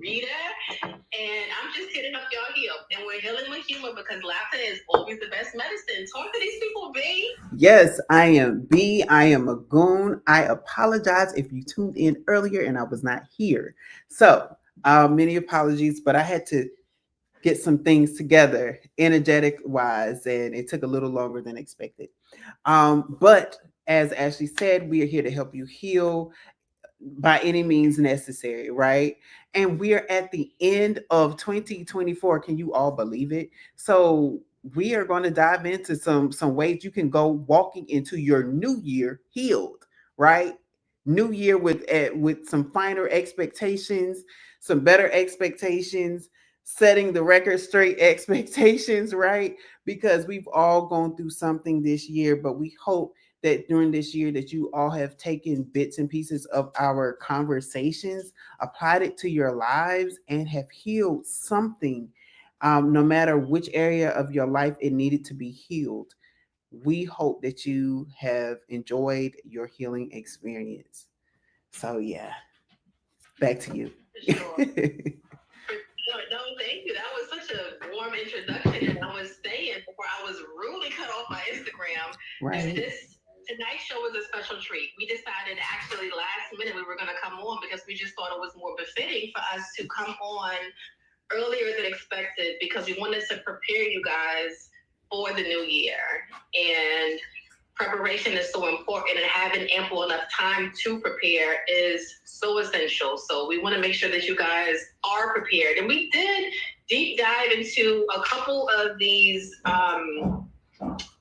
Rita, and I'm just here to help y'all heal. And we're healing with humor because laughter is always the best medicine. Talk to these people, B. Yes, I am B. I am a goon. I apologize if you tuned in earlier and I was not here. So, many apologies, but I had to get some things together energetic wise, and it took a little longer than expected. But as Ashley said, we are here to help you heal by any means necessary, right? And we are at the end of 2024. Can you all believe it? So we are going to dive into some ways you can go walking into your new year healed, right? New year with some finer expectations, some better expectations, setting the record straight expectations, right? Because we've all gone through something this year, but we hope that during this year that you all have taken bits and pieces of our conversations, applied it to your lives, and have healed something, no matter which area of your life it needed to be healed. We hope that you have enjoyed your healing experience. So yeah, back to you. Sure. No, thank you. That was such a warm introduction. And I was saying before I was rudely cut off by Instagram that Right. this tonight's show was a special treat. We decided actually last minute we were going to come on because we just thought it was more befitting for us to come on earlier than expected because we wanted to prepare you guys for the new year. And preparation is so important, and having ample enough time to prepare is so essential. So we want to make sure that you guys are prepared. And we did deep dive into a couple of these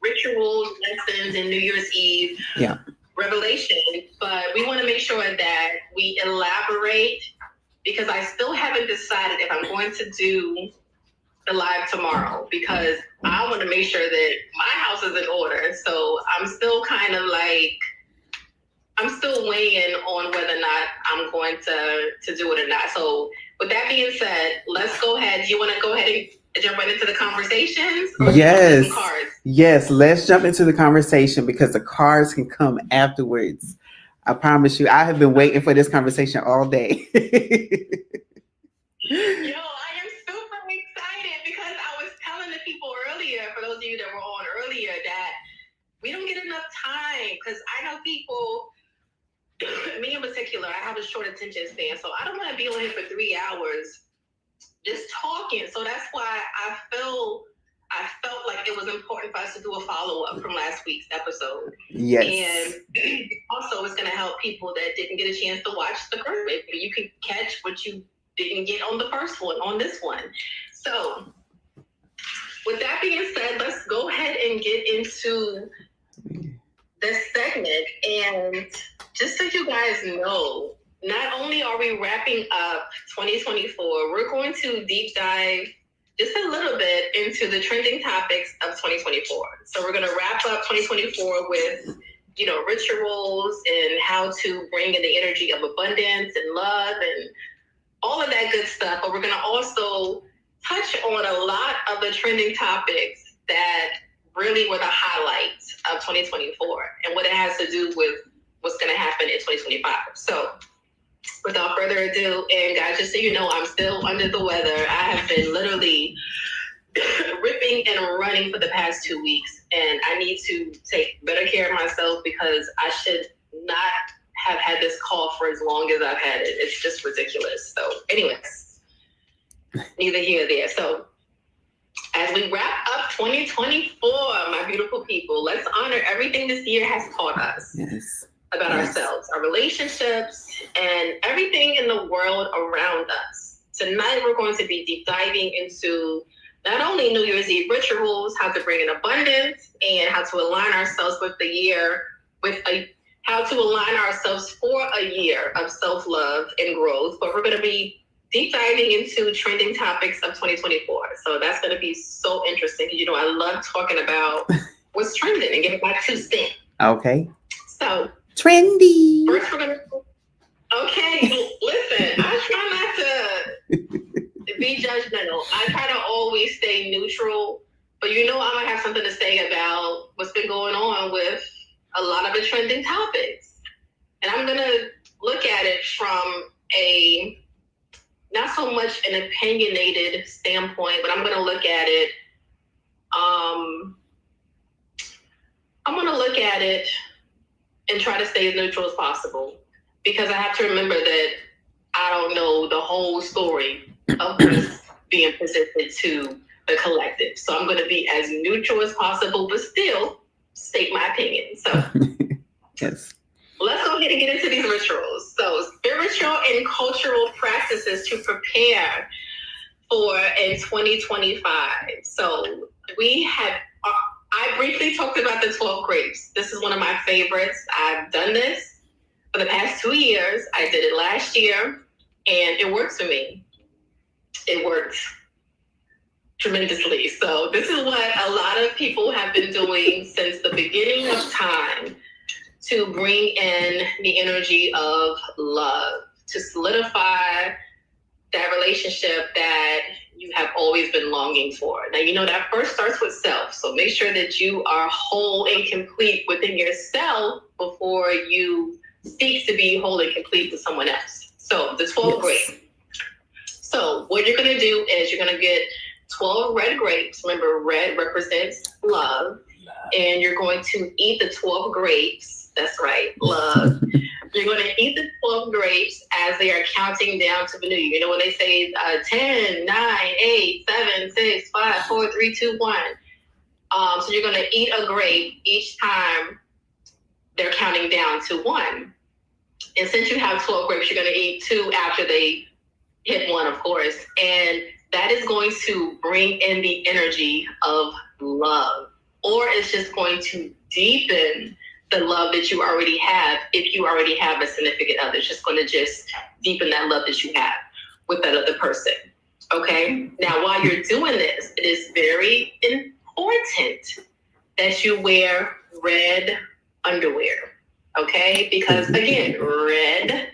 rituals, lessons, and New Year's Eve revelation, but we want to make sure that we elaborate because I still haven't decided if I'm going to do the live tomorrow because I want to make sure that my house is in order. So I'm still kind of like, I'm still weighing on whether or not I'm going to do it or not. So with that being said, let's go ahead. Do you want to go ahead and jump right into the conversations? Yes. Yes, let's jump into the conversation because the cards can come afterwards. I promise you, I have been waiting for this conversation all day. Yo, I am super excited because I was telling the people earlier, for those of you that were on earlier, that we don't get enough time because I know people, me in particular, I have a short attention span, so I don't want to be on here for 3 hours just talking. So that's why I felt like it was important for us to do a follow-up from last week's episode. Yes. And also it's going to help people that didn't get a chance to watch the first one. You can catch what you didn't get on the first one, on this one. So with that being said, let's go ahead and get into this segment. And just so you guys know, not only are we wrapping up 2024, we're going to deep dive just a little bit into the trending topics of 2024. So we're going to wrap up 2024 with, rituals and how to bring in the energy of abundance and love and all of that good stuff. But we're going to also touch on a lot of the trending topics that really were the highlights of 2024 and what it has to do with what's going to happen in 2025. So without further ado, and guys, just so you know, I'm still under the weather. I have been literally ripping and running for the past 2 weeks, and I need to take better care of myself because I should not have had this cough for as long as I've had it. It's just ridiculous. So anyways, neither here nor there. So as we wrap up 2024, my beautiful people, let's honor everything this year has taught us. Yes. About ourselves, our relationships, and everything in the world around us. Tonight, we're going to be deep diving into not only New Year's Eve rituals, how to bring in abundance, and how to align ourselves with the year, how to align ourselves for a year of self-love and growth. But we're going to be deep diving into trending topics of 2024. So that's going to be so interesting. I love talking about what's trending and giving my 2 cents. Okay. So trendy. First, we're gonna. Okay, listen. I try not to be judgmental. I try to always stay neutral, but I'm gonna have something to say about what's been going on with a lot of the trending topics, and I'm gonna look at it from a not so much an opinionated standpoint, but I'm going to look at it. I'm going to look at it and try to stay as neutral as possible, because I have to remember that I don't know the whole story of what's being presented to the collective. So I'm going to be as neutral as possible, but still state my opinion. So yes. Let's go ahead and get into these rituals. So spiritual and cultural practices to prepare for in 2025. So we have, I briefly talked about the 12 grapes. This is one of my favorites. I've done this for the past 2 years. I did it last year, and it works for me. It worked tremendously. So this is what a lot of people have been doing since the beginning of time to bring in the energy of love, to solidify that relationship that you have always been longing for. Now, you know that first starts with self. So make sure that you are whole and complete within yourself before you seek to be whole and complete with someone else. So the 12 grapes. So what you're going to do is you're going to get 12 red grapes. Remember, red represents love. And you're going to eat the 12 grapes. That's right, love. You're going to eat the 12 grapes as they are counting down to the new year. You know when they say 10, 9, 8, 7, 6, 5, 4, 3, 2, 1. So you're going to eat a grape each time they're counting down to 1. And since you have 12 grapes, you're going to eat 2 after they hit 1, of course. And that is going to bring in the energy of love. Or it's just going to deepen the love that you already have. If you already have a significant other, it's just going to just deepen that love that you have with that other person. Okay. Now, while you're doing this, it is very important that you wear red underwear. Okay. Because again, red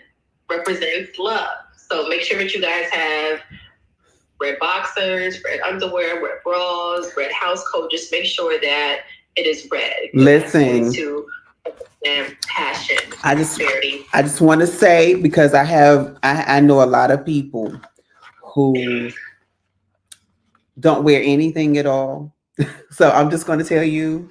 represents love. So make sure that you guys have red boxers, red underwear, red bras, red house coat. Just make sure that it is red. Listen. And passion. I just want to say, because I know a lot of people who don't wear anything at all. So I'm just going to tell you,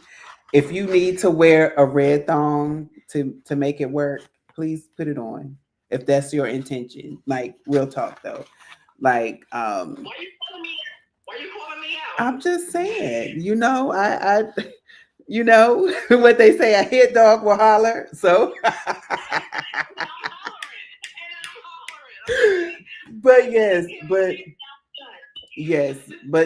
if you need to wear a red thong to make it work, please put it on. If that's your intention, like real talk though, like why are you calling me out? I'm just saying, you know, I you know what they say, a hit dog will holler. So but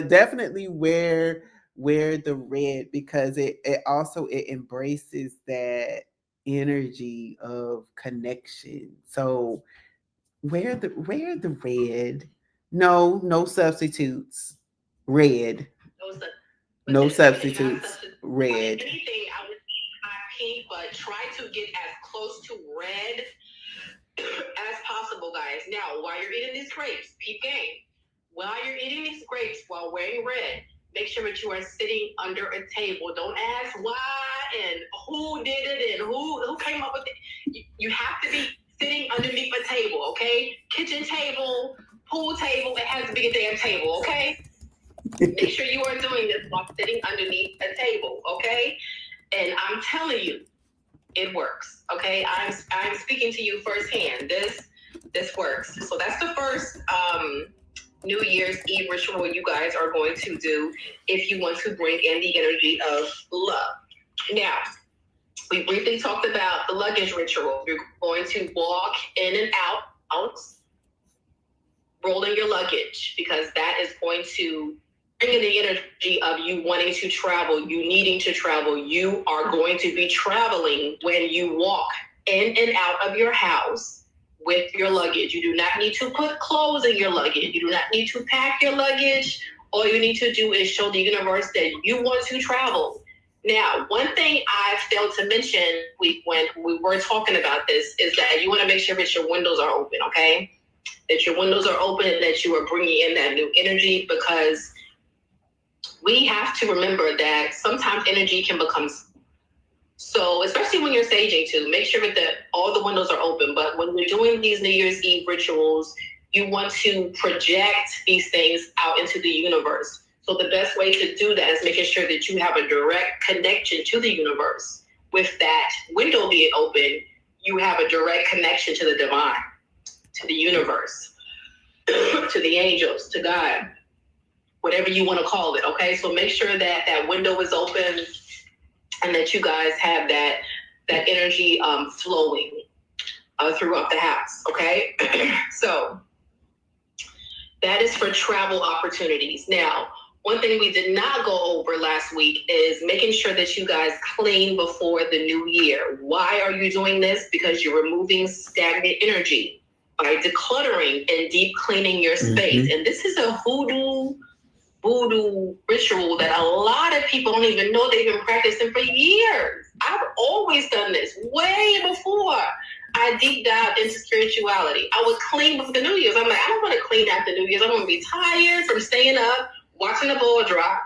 definitely wear the red, because it also embraces that energy of connection. So wear the red. No substitutes. Red. No substitutes. Red. Anything, I would pink, but try to get as close to red as possible, guys. Now, while you're eating these grapes, peep game. While you're eating these grapes while wearing red, make sure that you are sitting under a table. Don't ask why and who did it and who came up with it. You have to be sitting underneath a table, okay? Kitchen table, pool table, it has to be a damn table, okay? Make sure you are doing this while sitting underneath a table, okay? And I'm telling you, it works, okay? I'm speaking to you firsthand. This works. So that's the first New Year's Eve ritual you guys are going to do if you want to bring in the energy of love. Now, we briefly talked about the luggage ritual. You're going to walk in and out, rolling your luggage, because that is going to bring in the energy of you wanting to travel, you needing to travel. You are going to be traveling when you walk in and out of your house with your luggage. You do not need to put clothes in your luggage. You do not need to pack your luggage. All you need to do is show the universe that you want to travel. Now, one thing I failed to mention when we were talking about this is that you want to make sure that your windows are open, okay? That your windows are open and that you are bringing in that new energy, because we have to remember that sometimes energy can become, so especially when you're saging too, make sure that all the windows are open. But when we're doing these New Year's Eve rituals, you want to project these things out into the universe. So the best way to do that is making sure that you have a direct connection to the universe. With that window being open, you have a direct connection to the divine, to the universe, to the angels, to God, whatever you want to call it. Okay, so make sure that that window is open and that you guys have that energy flowing throughout the house. Okay, so that is for travel opportunities. Now, one thing we did not go over last week is making sure that you guys clean before the new year. Why are you doing this? Because you're removing stagnant energy by decluttering and deep cleaning your space. And this is a voodoo ritual that a lot of people don't even know they've been practicing for years. I've always done this way before I deep dived into spirituality. I would clean before the New Year's. I'm like, I don't want to clean after New Year's. I'm going to be tired from staying up, watching the ball drop.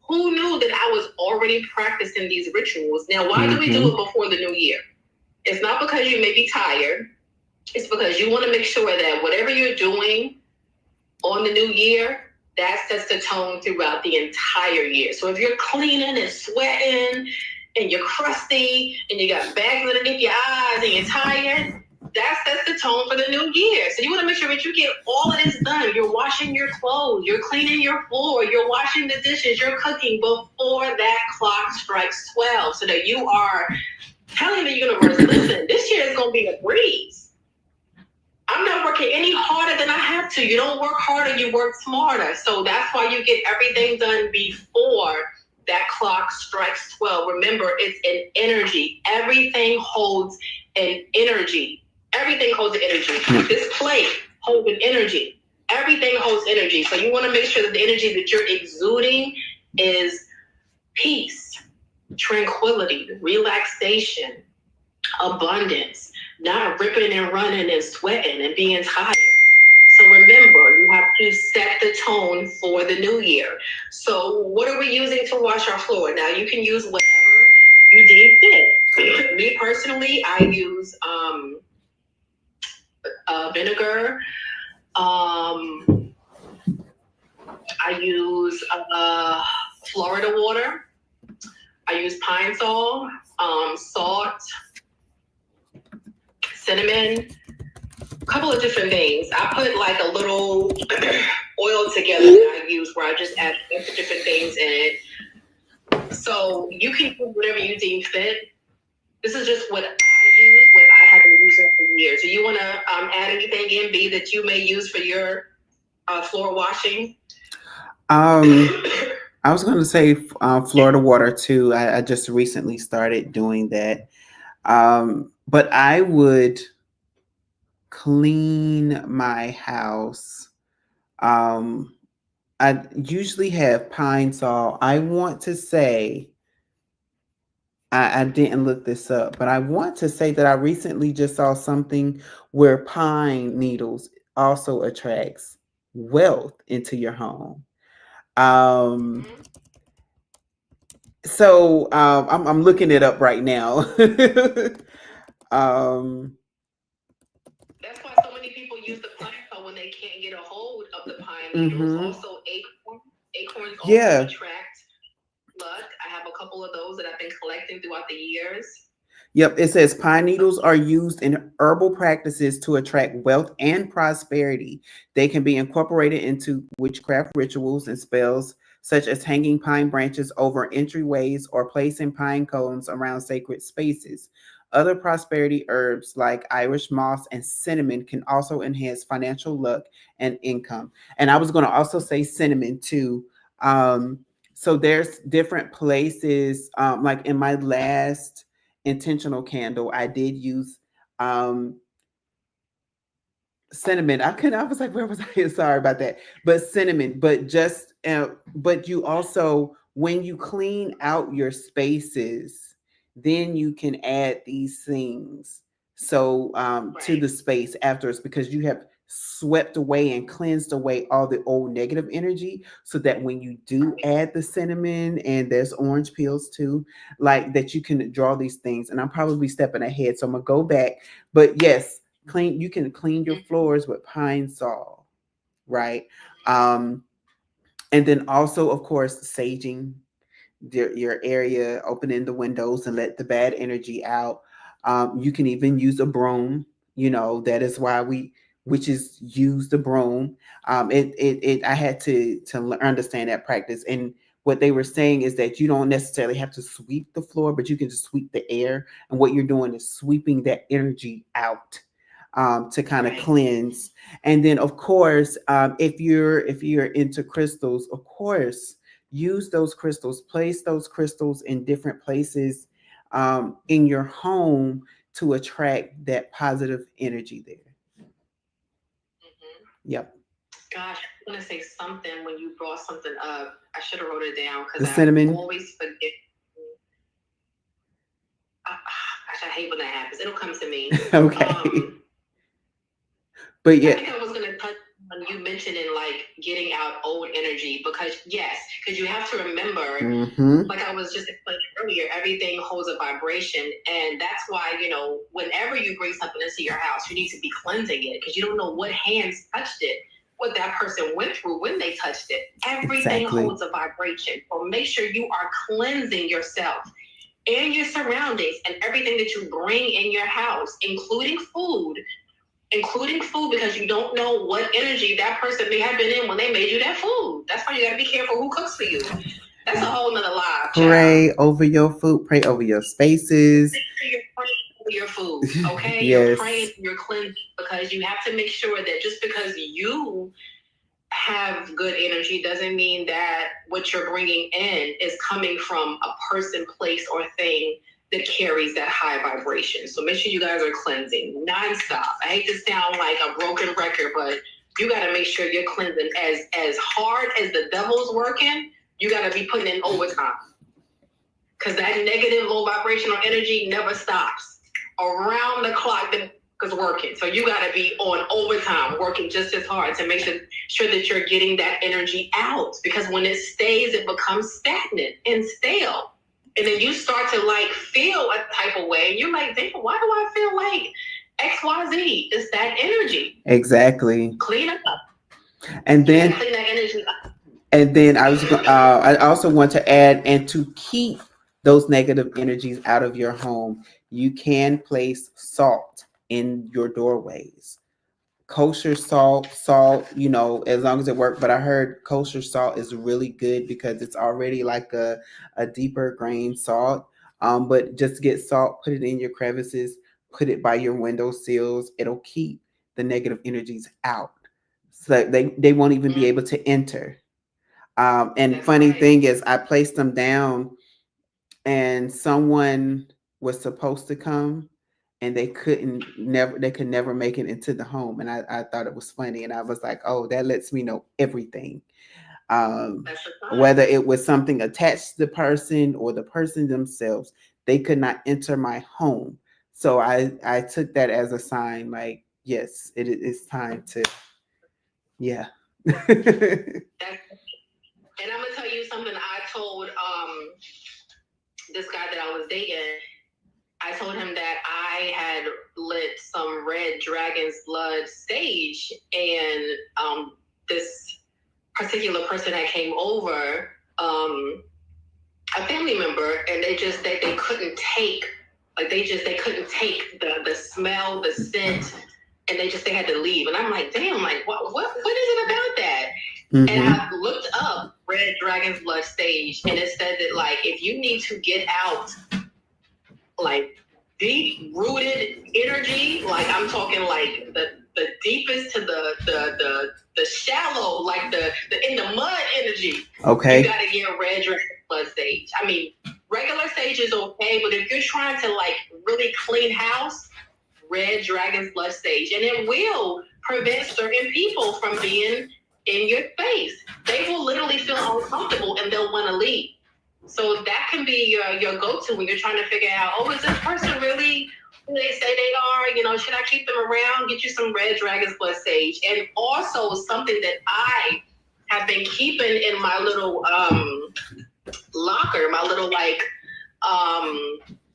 Who knew that I was already practicing these rituals? Now, why do we do it before the New Year? It's not because you may be tired. It's because you want to make sure that whatever you're doing on the new year, that sets the tone throughout the entire year. So if you're cleaning and sweating and you're crusty and you got bags underneath your eyes and you're tired, that sets the tone for the new year. So you want to make sure that you get all of this done. You're washing your clothes, you're cleaning your floor, you're washing the dishes, you're cooking before that clock strikes 12, so that you are telling the universe, listen, this year is going to be a breeze. I'm not working any harder than I have to. You don't work harder, you work smarter. So that's why you get everything done before that clock strikes 12. Remember, it's an energy. Everything holds an energy. Everything holds an energy. This plate holds an energy. Everything holds energy. So you want to make sure that the energy that you're exuding is peace, tranquility, relaxation, abundance, not ripping and running and sweating and being tired. So remember, you have to set the tone for the new year. So what are we using to wash our floor? Now, you can use whatever you deem fit. Me personally, I use vinegar. I use Florida water. I use pine sol, salt, cinnamon, a couple of different things. I put like a little oil together that I use where I just add different things in it. So you can do whatever you deem fit. This is just what I use, what I have been using for years. Do you want to add anything in, B, that you may use for your floor washing? I was going to say Florida water too. I just recently started doing that. But I would clean my house. I usually have pine sol. I want to say, I didn't look this up, but I want to say that I recently just saw something where pine needles also attracts wealth into your home. So I'm looking it up right now. That's why so many people use the pine cone when they can't get a hold of the pine needles. Also, acorns also attract luck. I have a couple of those that I've been collecting throughout the years. Yep, it says pine needles are used in herbal practices to attract wealth and prosperity. They can be incorporated into witchcraft rituals and spells, such as hanging pine branches over entryways or placing pine cones around sacred spaces. Other prosperity herbs like Irish moss and cinnamon can also enhance financial luck and income. And I was going to also say cinnamon too. So there's different places, like in my last intentional candle, I did use cinnamon. I was like, where was I? Sorry about that. But cinnamon, but just, but you also, when you clean out your spaces, then you can add these things. So to the space afterwards, because you have swept away and cleansed away all the old negative energy, so that when you do add the cinnamon, and there's orange peels too, like that, you can draw these things. And I'm probably stepping ahead, so I'm gonna go back. But yes, you can clean your floors with pine sol. right? Um, and then also, of course, saging your area, opening the windows and let the bad energy out. You can even use a broom. That is why witches use the broom. I had to understand that practice. And what they were saying is that you don't necessarily have to sweep the floor, but you can just sweep the air. And what you're doing is sweeping that energy out. To kind of Right. cleanse. And then of course, if you're into crystals, of course, use those crystals, place those crystals in different places in your home to attract that positive energy there. Hmm. Yep. Gosh, I'm gonna say something when you brought something up. I should have wrote it down The because I cinnamon. always forget. Gosh, I hate when that happens. It'll come to me. Okay. Um, But I yeah. think I was gonna touch on you mentioning like getting out old energy because yes, because you have to remember, Mm-hmm. like I was just explaining earlier, everything holds a vibration, and that's why whenever you bring something into your house, you need to be cleansing it because you don't know what hands touched it, what that person went through when they touched it. Everything Exactly. holds a vibration, so make sure you are cleansing yourself and your surroundings and everything that you bring in your house, including food, because you don't know what energy that person may have been in when they made you that food. That's why you got to be careful who cooks for you. That's a whole nother live, child. Pray over your food, pray over your spaces. Make sure you're praying over your food, okay? You're praying, Yes. you're cleansing, because you have to make sure that just because you have good energy doesn't mean that what you're bringing in is coming from a person, place, or thing that carries that high vibration. So make sure you guys are cleansing nonstop. I hate to sound like a broken record, but you got to make sure you're cleansing as hard as the devil's working. You got to be putting in overtime because that negative low vibrational energy never stops. Around the clock, is working. So you got to be on overtime, working just as hard to make sure that you're getting that energy out. Because when it stays, it becomes stagnant and stale. And then you start to like feel a type of way. And you're like, damn, why do I feel like XYZ? It's that energy. Exactly. Clean up. And You got then to clean that energy up. And then I also want to add, and to keep those negative energies out of your home, you can place salt in your doorways. Kosher salt, as long as it works. But I heard kosher salt is really good because it's already like a deeper grain salt. But just get salt, put it in your crevices, put it by your window sills. It'll keep the negative energies out. So they won't even be able to enter. And That's funny right. thing is, I placed them down, and someone was supposed to come, and they could never make it into the home. And I thought it was funny, and I was like, oh, that lets me know everything. That's the sign. Whether it was something attached to the person or the person themselves, they could not enter my home. So I took that as a sign, like, yes, it's time to, yeah. That's, and I'm gonna tell you something. I told this guy that I was dating. I told him that I had lit some red dragon's blood sage, and this particular person that came over, a family member, and they couldn't take, like they couldn't take the smell, the scent, and they had to leave. And I'm like, damn, like what is it about that? Mm-hmm. And I looked up red dragon's blood sage, and it said that like if you need to get out like deep rooted energy, like I'm talking like the deepest to the shallow, like the in the mud energy. Okay. You gotta get red dragon blood sage. I mean, regular sage is okay, but if you're trying to like really clean house, red dragon's blood sage, and it will prevent certain people from being in your space. They will literally feel uncomfortable and they'll want to leave. So that can be your go-to when you're trying to figure out, oh, is this person really who they say they are? Should I keep them around? Get you some red dragon's blood sage. And also something that I have been keeping in my little locker, my little like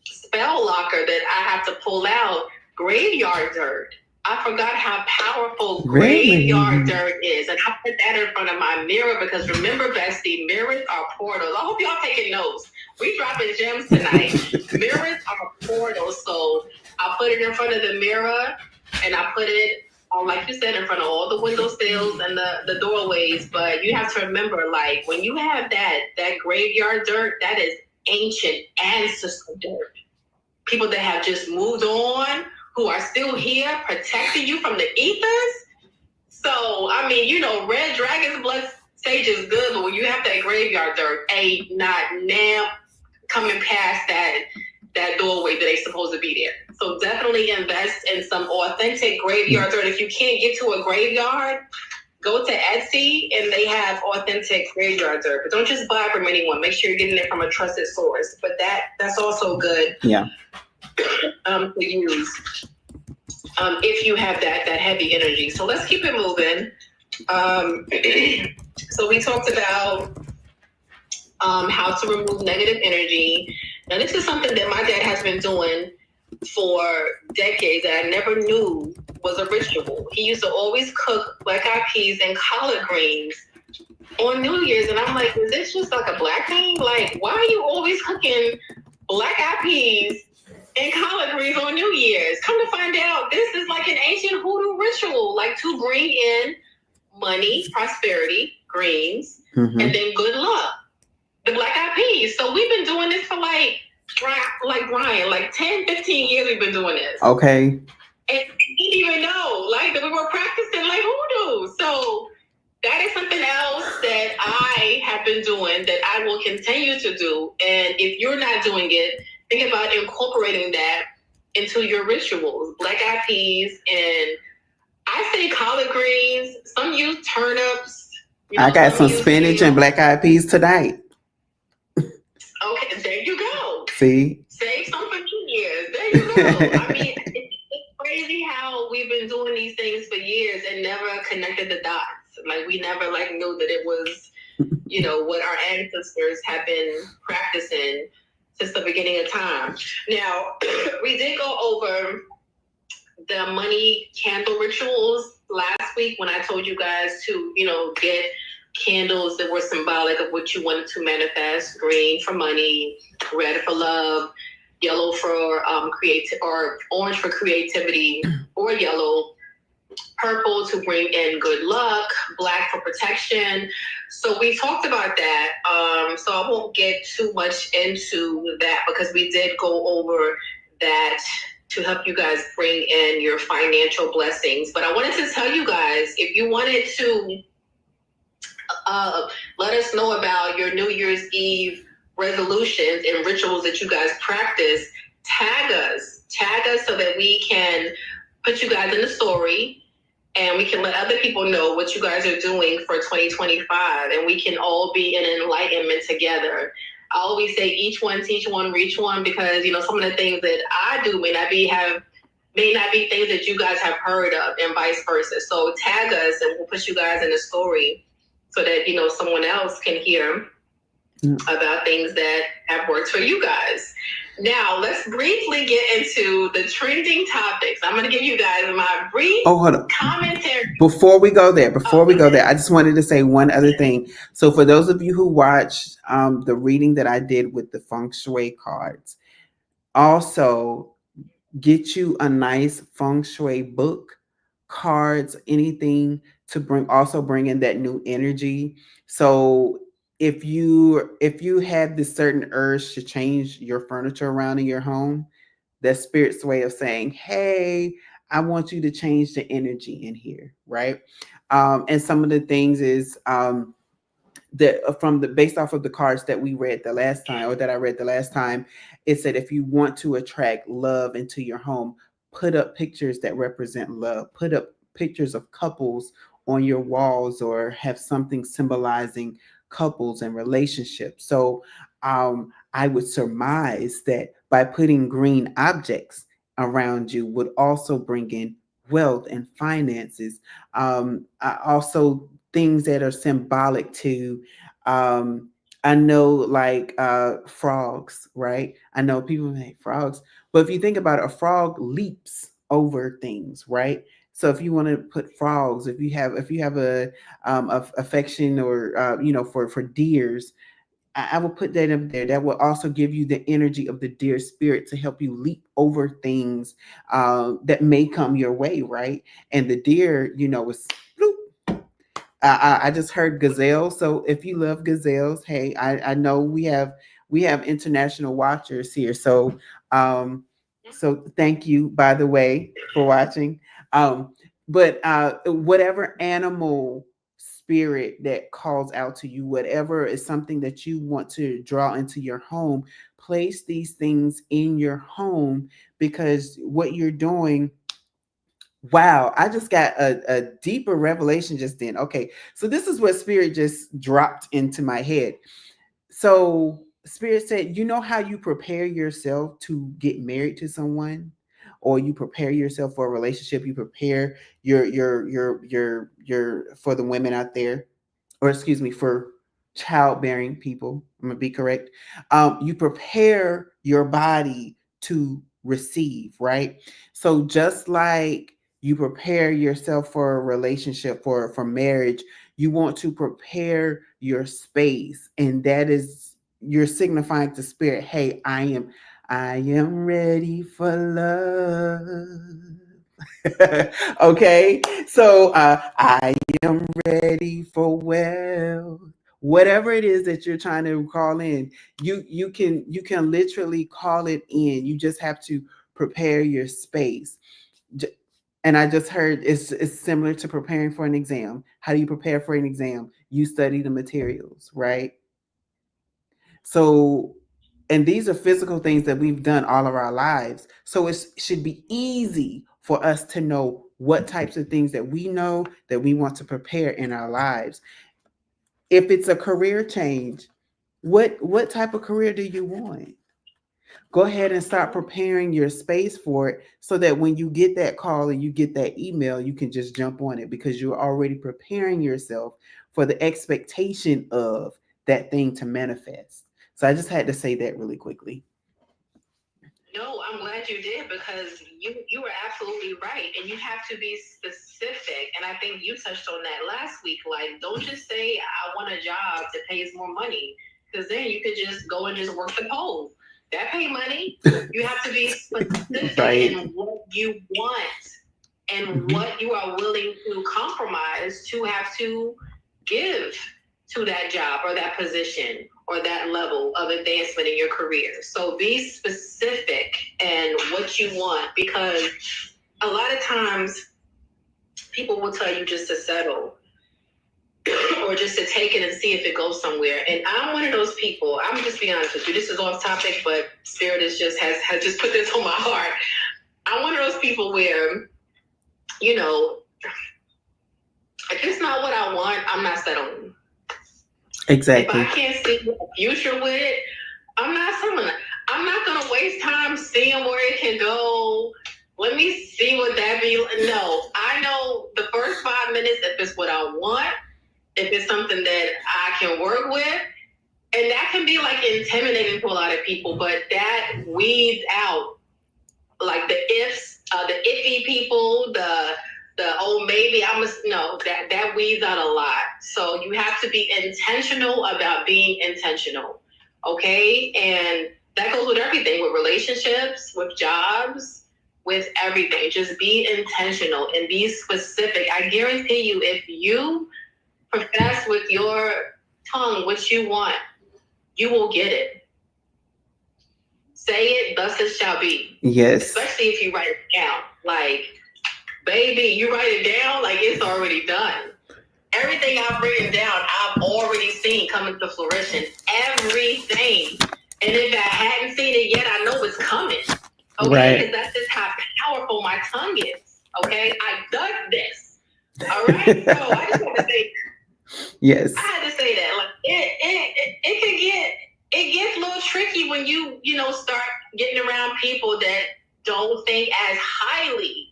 spell locker that I have to pull out, graveyard dirt. I forgot how powerful graveyard Really? dirt is. And I put that in front of my mirror because remember, Bestie, mirrors are portals. I hope y'all taking notes. We dropping gems tonight. Mirrors are portals. So I put it in front of the mirror and I put it, like you said, in front of all the windowsills and the doorways. But you have to remember, like, when you have that graveyard dirt, that is ancient ancestor dirt. People that have just moved on, who are still here protecting you from the ethers. So, I mean, red dragon's blood sage is good, but when you have that graveyard dirt, ain't not now coming past that doorway that they supposed to be there. So definitely invest in some authentic graveyard dirt. If you can't get to a graveyard, go to Etsy and they have authentic graveyard dirt. But don't just buy from anyone. Make sure you're getting it from a trusted source. But that's also good. Yeah. To use if you have that heavy energy. So let's keep it moving. So we talked about how to remove negative energy. Now this is something that my dad has been doing for decades that I never knew was a ritual. He used to always cook black eyed peas and collard greens on New Year's, and I'm like, is this just like a black thing? Like, why are you always cooking black eyed peas and collard greens on New Year's? Come to find out, this is like an ancient hoodoo ritual, like to bring in money, prosperity, greens, and then good luck. The black eyed peas. So we've been doing this for like Brian, like 10, 15 years we've been doing this. Okay. And he didn't even know, like, that we were practicing like hoodoo. So that is something else that I have been doing that I will continue to do. And if you're not doing it, think about incorporating that into your rituals. Black eyed peas, and I say collard greens. Some use turnips. I got some spinach and black eyed peas tonight. Okay, there you go. See? Save some for New Year's. There you go. I mean, it's crazy how we've been doing these things for years and never connected the dots. Like, we never knew that it was, what our ancestors have been practicing since the beginning of time. Now, we did go over the money candle rituals last week when I told you guys to, get candles that were symbolic of what you wanted to manifest. Green for money, red for love, yellow for creative, or orange for creativity, or yellow, purple to bring in good luck, black for protection. So we talked about that. So I won't get too much into that because we did go over that to help you guys bring in your financial blessings. But I wanted to tell you guys, if you wanted to let us know about your New Year's Eve resolutions and rituals that you guys practice, tag us so that we can put you guys in the story and we can let other people know what you guys are doing for 2025, and we can all be in enlightenment together. I always say each one teach one, reach one, because some of the things that I do may not be things that you guys have heard of, and vice versa. So tag us and we'll put you guys in the story so that someone else can hear about things that have worked for you guys. Now, let's briefly get into the trending topics. I'm going to give you guys my brief commentary. Before we go there, I just wanted to say one other thing. So for those of you who watched the reading that I did with the feng shui cards, also get you a nice feng shui book, cards, anything to bring in that new energy. So if you have this certain urge to change your furniture around in your home, that's spirit's way of saying, hey, I want you to change the energy in here, right? And some of the things is that based off of the cards that we read the last time, or that I read the last time, it said if you want to attract love into your home, put up pictures that represent love. Put up pictures of couples on your walls, or have something symbolizing couples and relationships. So I would surmise that by putting green objects around you would also bring in wealth and finances. Also things that are symbolic to I know, like frogs, right? I know people make frogs, but if you think about it, a frog leaps over things, right? So if you want to put frogs, if you have a affection or for deers, I will put that up there. That will also give you the energy of the deer spirit to help you leap over things that may come your way, right? And the deer, is bloop. I just heard gazelle. So if you love gazelles, hey, I know we have international watchers here. So thank you, by the way, for watching. But whatever animal spirit that calls out to you, whatever is something that you want to draw into your home, place these things in your home, because what you're doing. Wow, I just got a deeper revelation just then. Okay, so this is what spirit just dropped into my head. So spirit said, you know how you prepare yourself to get married to someone, or you prepare yourself for a relationship, you prepare your for the women out there, or excuse me, for childbearing people. I'm gonna be correct. You prepare your body to receive, right? So just like you prepare yourself for a relationship, for marriage, you want to prepare your space, and that is you're signifying to spirit, hey, I am ready for love. Okay, so I am ready for well. Whatever it is that you're trying to call in, you can literally call it in. You just have to prepare your space. And I just heard it's similar to preparing for an exam. How do you prepare for an exam? You study the materials, right? So, and these are physical things that we've done all of our lives. So it should be easy for us to know what types of things that we know that we want to prepare in our lives. If it's a career change, what type of career do you want? Go ahead and start preparing your space for it, so that when you get that call and you get that email, you can just jump on it, because you're already preparing yourself for the expectation of that thing to manifest. So I just had to say that really quickly. No, I'm glad you did, because you were absolutely right, and you have to be specific. And I think you touched on that last week. Like, don't just say I want a job that pays more money, because then you could just go and just work the pole. That pay money. You have to be specific Right. in what you want and what you are willing to compromise to have to give to that job or that position or that level of advancement in your career. So be specific and what you want, because a lot of times people will tell you just to settle or just to take it and see if it goes somewhere. And I'm one of those people. I'm just being honest with you. This is off topic, but Spirit is just has just put this on my heart. I'm one of those people where, if it's not what I want, I'm not settling. Exactly. If I can't see the future with it, I'm not settling. I'm not gonna waste time seeing where it can go. Let me see what that be. No, I know the first 5 minutes if it's what I want, if it's something that I can work with, and that can be like intimidating to a lot of people, but that weeds out like the ifs, the iffy people, the oh maybe I must no, that weeds out a lot. So you have to be intentional about being intentional. Okay? And that goes with everything, with relationships, with jobs, with everything. Just be intentional and be specific. I guarantee you, if you profess with your tongue what you want, you will get it. Say it, thus it shall be. Yes. Especially if you write it down. Like, baby, you write it down, like it's already done. Everything I've written down, I've already seen coming to fruition. Everything. And if I hadn't seen it yet, I know it's coming. Okay? Because that's just how powerful my tongue is. Okay? I've done this. All right? So I just want to say, yes. I had to say that. Like, it gets a little tricky when you start getting around people that don't think as highly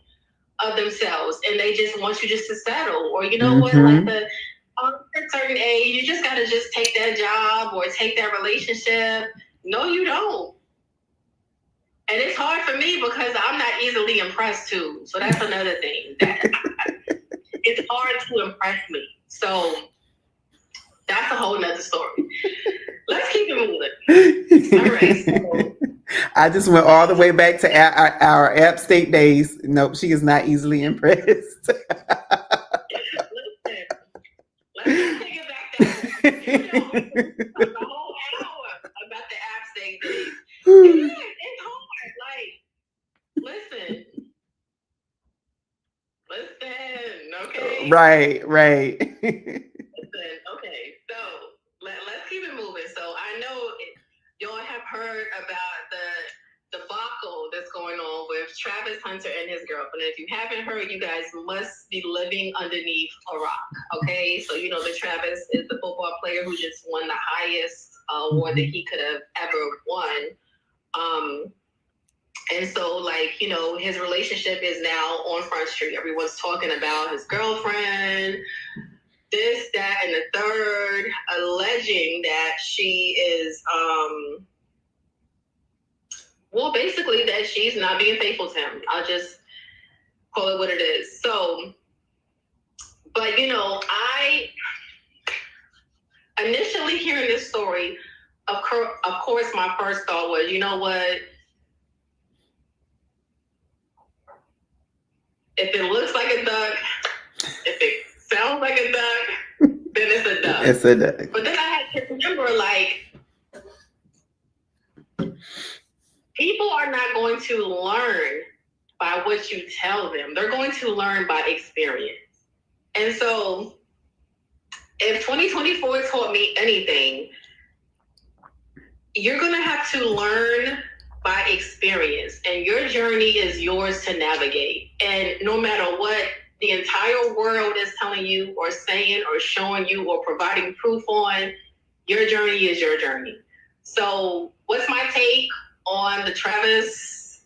of themselves, and they just want you just to settle, or what, like at a certain age, you just gotta just take that job or take that relationship. No, you don't. And it's hard for me because I'm not easily impressed too. So that's another thing. It's hard to impress me. So that's a whole nother story. Let's keep it moving. All right. So, I just went all the way back to our App State days. Nope, she is not easily impressed. listen, let's take it back there. You know, the whole hour about the App State days. It's hard. Like, listen, okay? Right. Listen, okay, so let's keep it moving. So I know y'all have heard about the debacle that's going on with Travis Hunter and his girlfriend. If you haven't heard, you guys must be living underneath a rock, okay? So you know that Travis is the football player who just won the highest award that he could have ever won. And so, like, you know, his relationship is now on Front Street. Everyone's talking about his girlfriend, this, that, and the third, alleging that she is, well, basically that she's not being faithful to him. I'll just call it what it is. So, but, you know, I initially hearing this story, of course, my first thought was, you know what? If it looks like a duck, if it sounds like a duck, then it's a duck. It's a duck. But then I had to remember, like, people are not going to learn by what you tell them. They're going to learn by experience. And so if 2024 taught me anything, you're going to have to learn by experience, and your journey is yours to navigate. And no matter what the entire world is telling you or saying or showing you or providing proof on, your journey is your journey. So what's my take on the Travis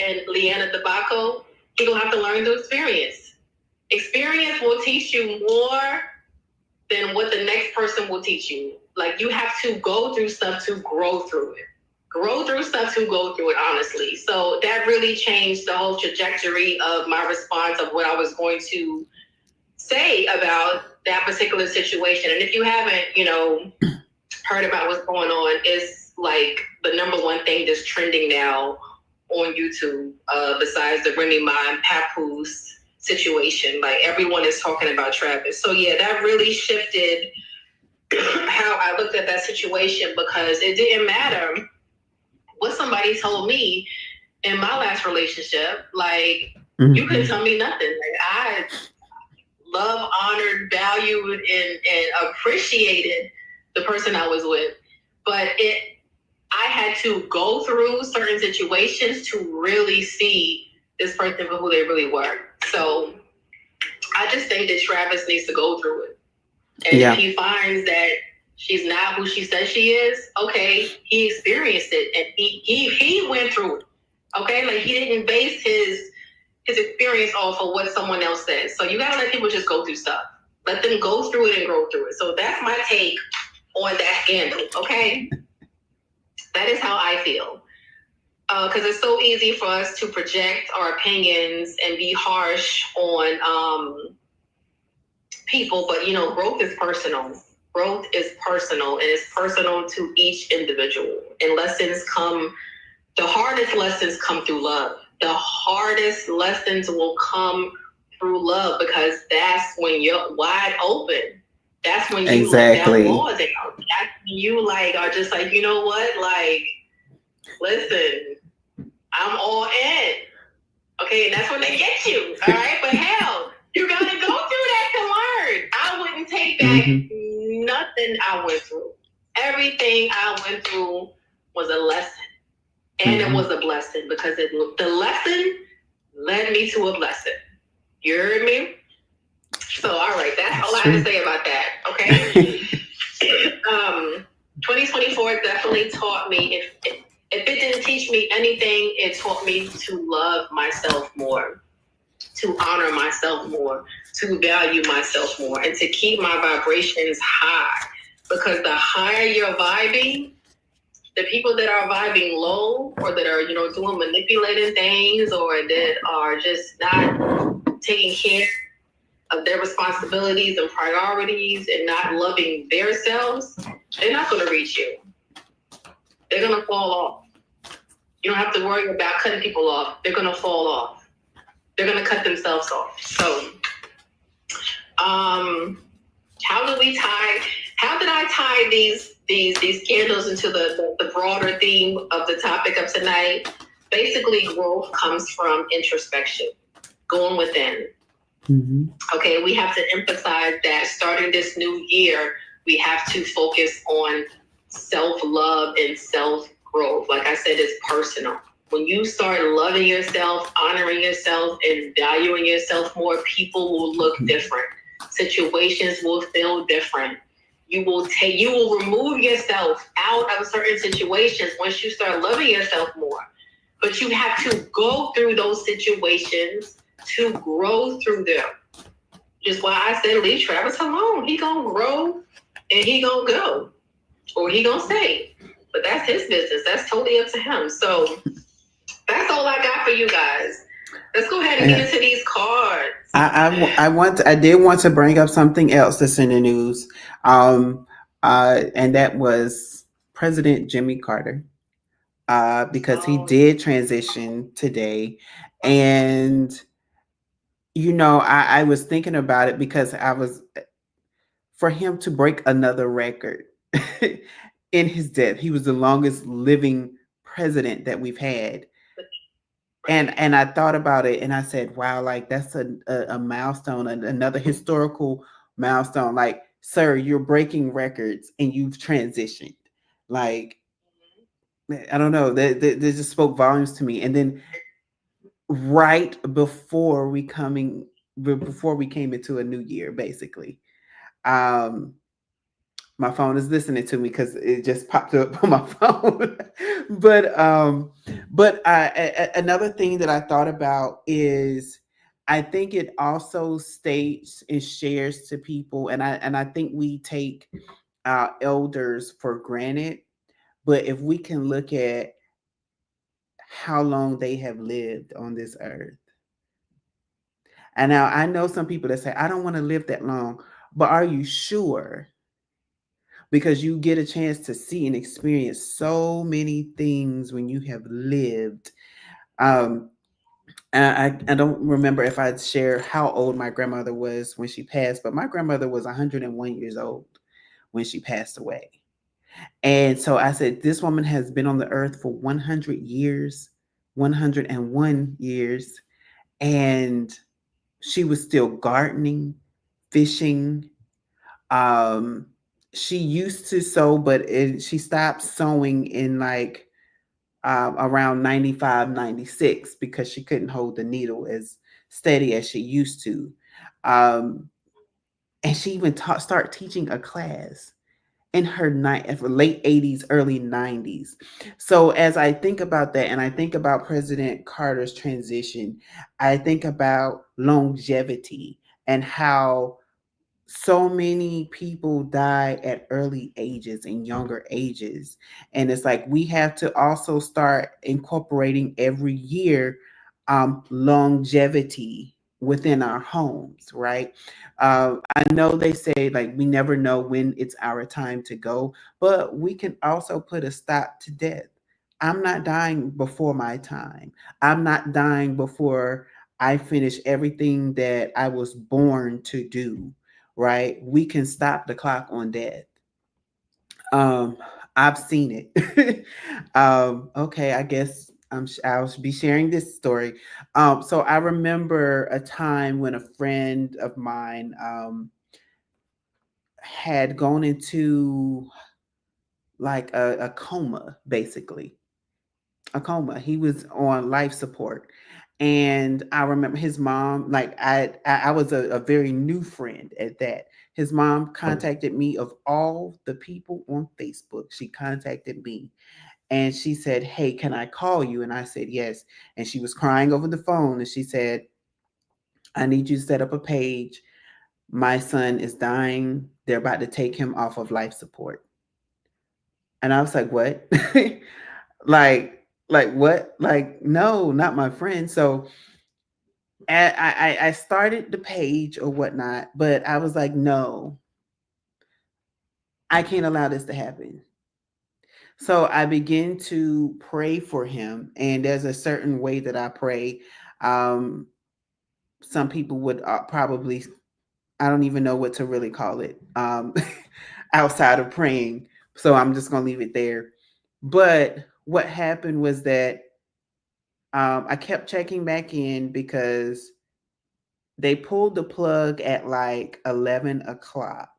and Leanna debacle? You're going to have to learn through experience. Experience will teach you more than what the next person will teach you. Like, you have to go through stuff to grow through it. Grow through stuff to go through it, honestly. So that really changed the whole trajectory of my response of what I was going to say about that particular situation. And if you haven't, you know, heard about what's going on, it's like the number one thing that's trending now on YouTube, besides the Remy Ma and Papoose situation. Like, everyone is talking about Travis. So yeah, that really shifted how I looked at that situation, because it didn't matter what somebody told me in my last relationship. Like, you couldn't tell me nothing. Like, I love, honored, valued, and appreciated the person I was with. But I had to go through certain situations to really see this person for who they really were. So I just think that Travis needs to go through it. And if he finds that she's not who she says she is, okay, he experienced it and he went through it. Okay, like, he didn't base his experience off of what someone else says. So you gotta let people just go through stuff. Let them go through it and grow through it. So that's my take on that scandal. Okay, that is how I feel. Because it's so easy for us to project our opinions and be harsh on people, but you know, growth is personal. Growth is personal, and it's personal to each individual. And the hardest lessons come through love. The hardest lessons will come through love, because that's when you're wide open. That's when you let that walls out. That's when you are just like, you know what? Like, listen, I'm all in. Okay, and that's when they get you. All right, but hell, you gotta go through that to learn. I wouldn't take back nothing I went through. Everything I went through was a lesson. And it was a blessing, because the lesson led me to a blessing. You heard me? So, all right, that's all I have to say about that, okay? 2024 definitely taught me, if it didn't teach me anything, it taught me to love myself more, to honor myself more, to value myself more, and to keep my vibrations high. Because the higher you're vibing, The people that are vibing low or that are, doing manipulating things or that are just not taking care of their responsibilities and priorities and not loving themselves, they're not going to reach you. They're going to fall off. You don't have to worry about cutting people off. They're going to fall off. They're going to cut themselves off. So, how did I tie these candles into the broader theme of the topic of tonight? Basically, growth comes from introspection, going within. Mm-hmm. Okay, we have to emphasize that starting this new year, we have to focus on self-love and self-growth. Like I said, it's personal. When you start loving yourself, honoring yourself, and valuing yourself more, people will look different. Situations will feel different. You will remove yourself out of certain situations once you start loving yourself more. But you have to go through those situations to grow through them. Just why I said leave Travis alone. He gonna grow and he gonna go. Or he gonna stay. But that's his business. That's totally up to him. So that's all I got for you guys. Let's go ahead and get into these cards. I did want to bring up something else that's in the news. And that was President Jimmy Carter. Because he did transition today. And I was thinking about it because for him to break another record in his death. He was the longest living president that we've had. And I thought about it and I said, wow, like that's a milestone, another historical milestone. Like, sir, you're breaking records and you've transitioned. Like, I don't know, they just spoke volumes to me. And then right before we came into a new year, basically, my phone is listening to me because it just popped up on my phone. but another thing that I thought about is I think it also states and shares to people, and I think we take our elders for granted. But if we can look at how long they have lived on this earth. And now I know some people that say, I don't want to live that long, but are you sure? Because you get a chance to see and experience so many things when you have lived. I don't remember if I'd share how old my grandmother was when she passed, but my grandmother was 101 years old when she passed away. And so I said, this woman has been on the earth for 100 years, 101 years, and she was still gardening, fishing. She used to sew, but she stopped sewing in like around 95, 96 because she couldn't hold the needle as steady as she used to. And she even started teaching a class in her late 80s, early 90s. So as I think about that and I think about President Carter's transition, I think about longevity and how so many people die at early ages and younger ages. And it's like we have to also start incorporating every year longevity within our homes, right? I know they say like we never know when it's our time to go, but we can also put a stop to death. I'm not dying before my time. I'm not dying before I finish everything that I was born to do, right? We can stop the clock on death. I've seen it. Okay, I guess I'll be sharing this story. So I remember a time when a friend of mine had gone into like a coma, basically. A coma. He was on life support. And I remember his mom, like I was a very new friend at that. His mom contacted me of all the people on Facebook. She contacted me and she said, "Hey, can I call you?" And I said, "Yes." And she was crying over the phone and she said, "I need you to set up a page. My son is dying. They're about to take him off of life support." And I was like, what? like what? Like, no, not my friend. So I started the page or whatnot, but I was like, no, I can't allow this to happen. So I began to pray for him, and there's a certain way that I pray. Um, some people would probably, I don't even know what to really call it, outside of praying. So I'm just going to leave it there. But what happened was that I kept checking back in because they pulled the plug at like 11 o'clock,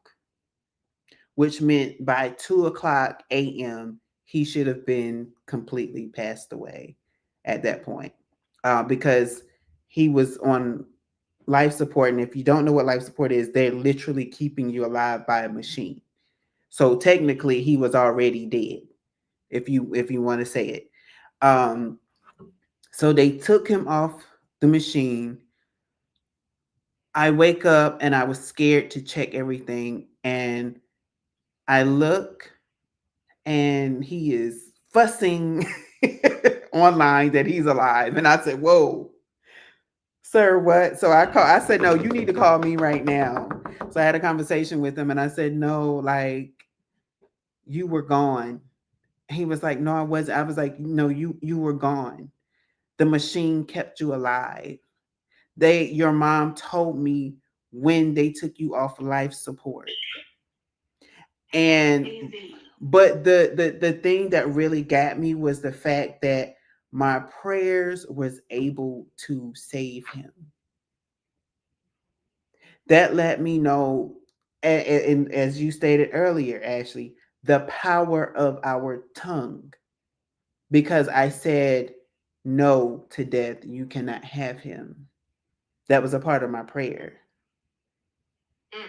which meant by 2 o'clock a.m., he should have been completely passed away at that point, because he was on life support. And if you don't know what life support is, they're literally keeping you alive by a machine. So technically, he was already dead, if you want to say it. Um, so they took him off the machine. I wake up and I was scared to check everything, and I look and he is fussing online that he's alive. And I said, whoa, sir, what? So I said, no, you need to call me right now. So I had a conversation with him and I said, no, like, you were gone. He was like, no, I wasn't. I was like, no, you were gone. The machine kept you alive. Your mom told me when they took you off life support. And but the thing that really got me was the fact that my prayers was able to save him. That let me know, and as you stated earlier, Ashley, the power of our tongue. Because I said no to death, you cannot have him. That was a part of my prayer.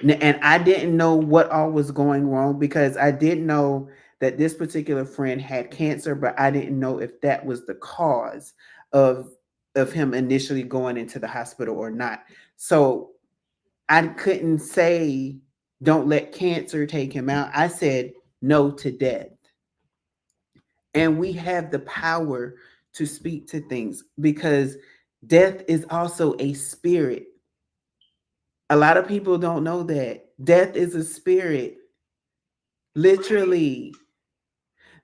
And I didn't know what all was going wrong, because I didn't know that this particular friend had cancer, but I didn't know if that was the cause of him initially going into the hospital or not. So I couldn't say don't let cancer take him out. I said no to death. And we have the power to speak to things, because death is also a spirit. A lot of people don't know that death is a spirit. Literally.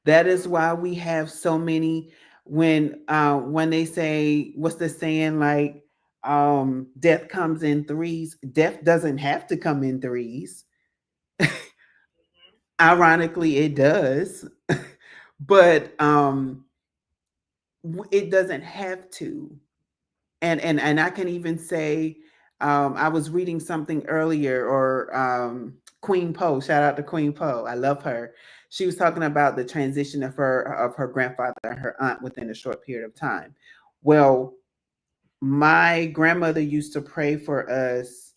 That is why we have so many, when they say, what's the saying, like, death comes in threes. Death doesn't have to come in threes. Ironically, it does. But it doesn't have to. And I can even say, I was reading something earlier, or Queen Poe. Shout out to Queen Poe. I love her. She was talking about the transition of her grandfather and her aunt within a short period of time. Well, my grandmother used to pray for us.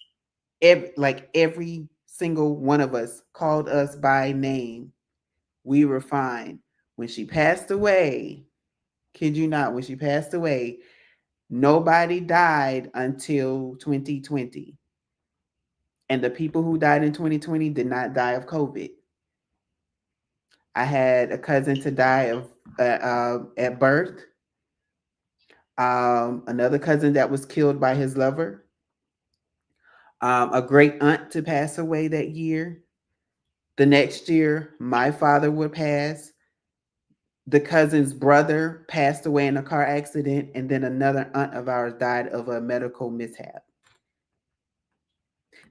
Every single one of us called us by name. We were fine. When she passed away, kid you not, when she passed away, nobody died until 2020. And the people who died in 2020 did not die of COVID. I had a cousin to die of at birth. Another cousin that was killed by his lover. A great aunt to pass away that year. The next year, my father would pass. The cousin's brother passed away in a car accident, and then another aunt of ours died of a medical mishap.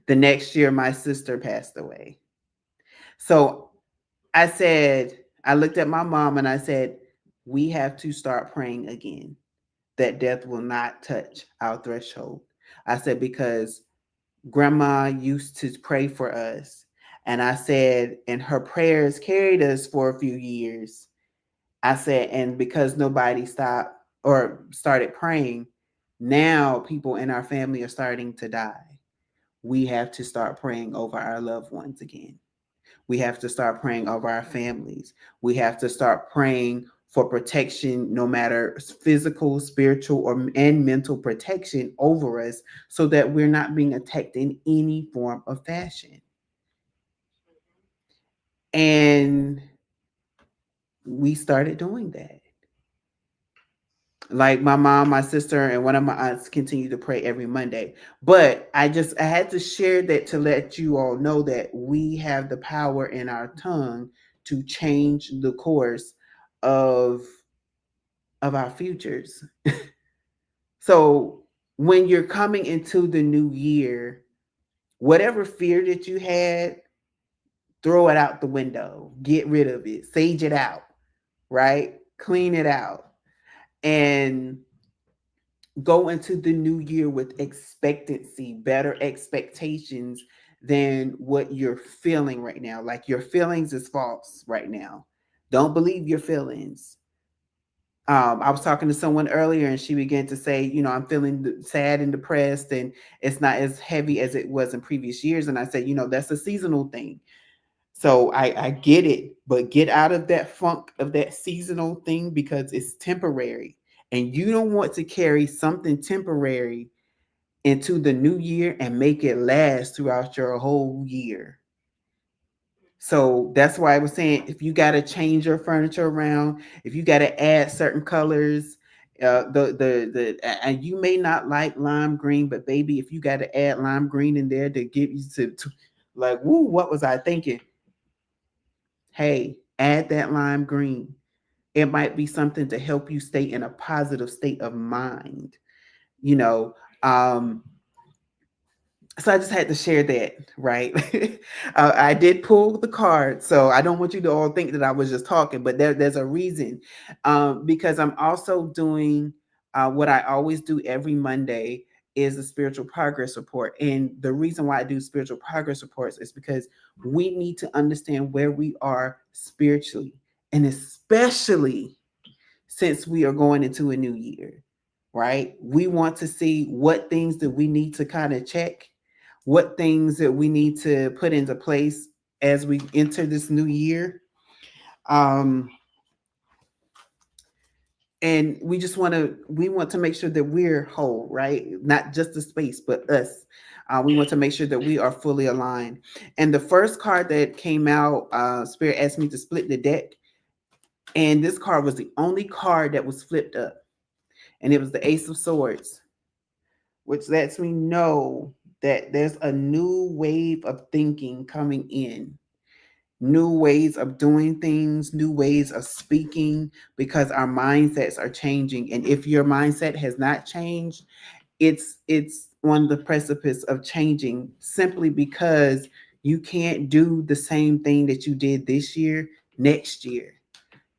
The next year, my sister passed away. So I looked at my mom and I said, we have to start praying again that death will not touch our threshold. I said, because grandma used to pray for us. And I said, and her prayers carried us for a few years. I said, and because nobody stopped or started praying, now people in our family are starting to die. We have to start praying over our loved ones again. We have to start praying over our families. We have to start praying for protection, no matter physical, spiritual, and mental protection over us, so that we're not being attacked in any form of fashion. And we started doing that. Like my mom, my sister, and one of my aunts continue to pray every Monday. But I had to share that to let you all know that we have the power in our tongue to change the course of our futures. So when you're coming into the new year, whatever fear that you had, throw it out the window, get rid of it, sage it out, right? Clean it out. And go into the new year with expectancy, better expectations than what you're feeling right now. Like your feelings is false right now. Don't believe your feelings. I was talking to someone earlier and she began to say, I'm feeling sad and depressed and it's not as heavy as it was in previous years. And I said, that's a seasonal thing. So I get it, but get out of that funk of that seasonal thing because it's temporary. And you don't want to carry something temporary into the new year and make it last throughout your whole year. So that's why I was saying if you got to change your furniture around, if you got to add certain colors, and you may not like lime green, but baby, if you got to add lime green in there to get you to like, woo, what was I thinking? Hey, add that lime green. It might be something to help you stay in a positive state of mind. You know, um, so I just had to share that, right? I did pull the card, so I don't want you to all think that I was just talking, but there's a reason, because I'm also doing what I always do every Monday is a spiritual progress report, and the reason why I do spiritual progress reports is because we need to understand where we are spiritually, and especially since we are going into a new year, right? We want to see what things that we need to kind of check, what things that we need to put into place as we enter this new year. Um, and we want to make sure that we're whole, right? Not just the space, but us. We want to make sure that we are fully aligned. And the first card that came out, Spirit asked me to split the deck, and this card was the only card that was flipped up, and it was the Ace of Swords, which lets me know that there's a new wave of thinking coming in, new ways of doing things, new ways of speaking, because our mindsets are changing. And if your mindset has not changed, it's on the precipice of changing simply because you can't do the same thing that you did this year next year.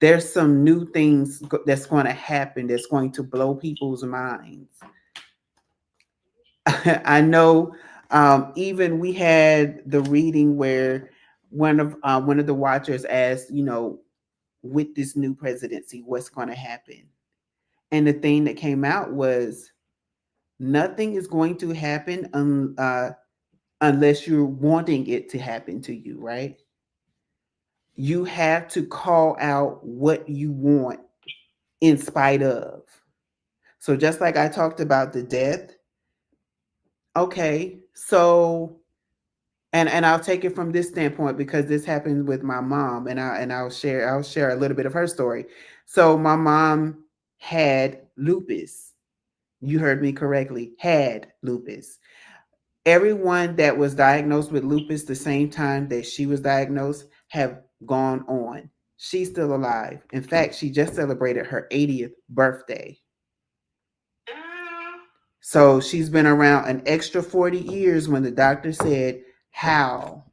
There's some new things that's going to happen that's going to blow people's minds. I know, even we had the reading where one of the watchers asked, with this new presidency, what's going to happen? And the thing that came out was nothing is going to happen unless you're wanting it to happen to you, right? You have to call out what you want in spite of. So just like I talked about the death, okay, so and I'll take it from this standpoint because this happened with my mom, and I'll share a little bit of her story. So my mom had lupus. You heard me correctly. Had lupus. Everyone that was diagnosed with lupus the same time that she was diagnosed have gone on. She's still alive. In fact, she just celebrated her 80th birthday. So she's been around an extra 40 years when the doctor said, how?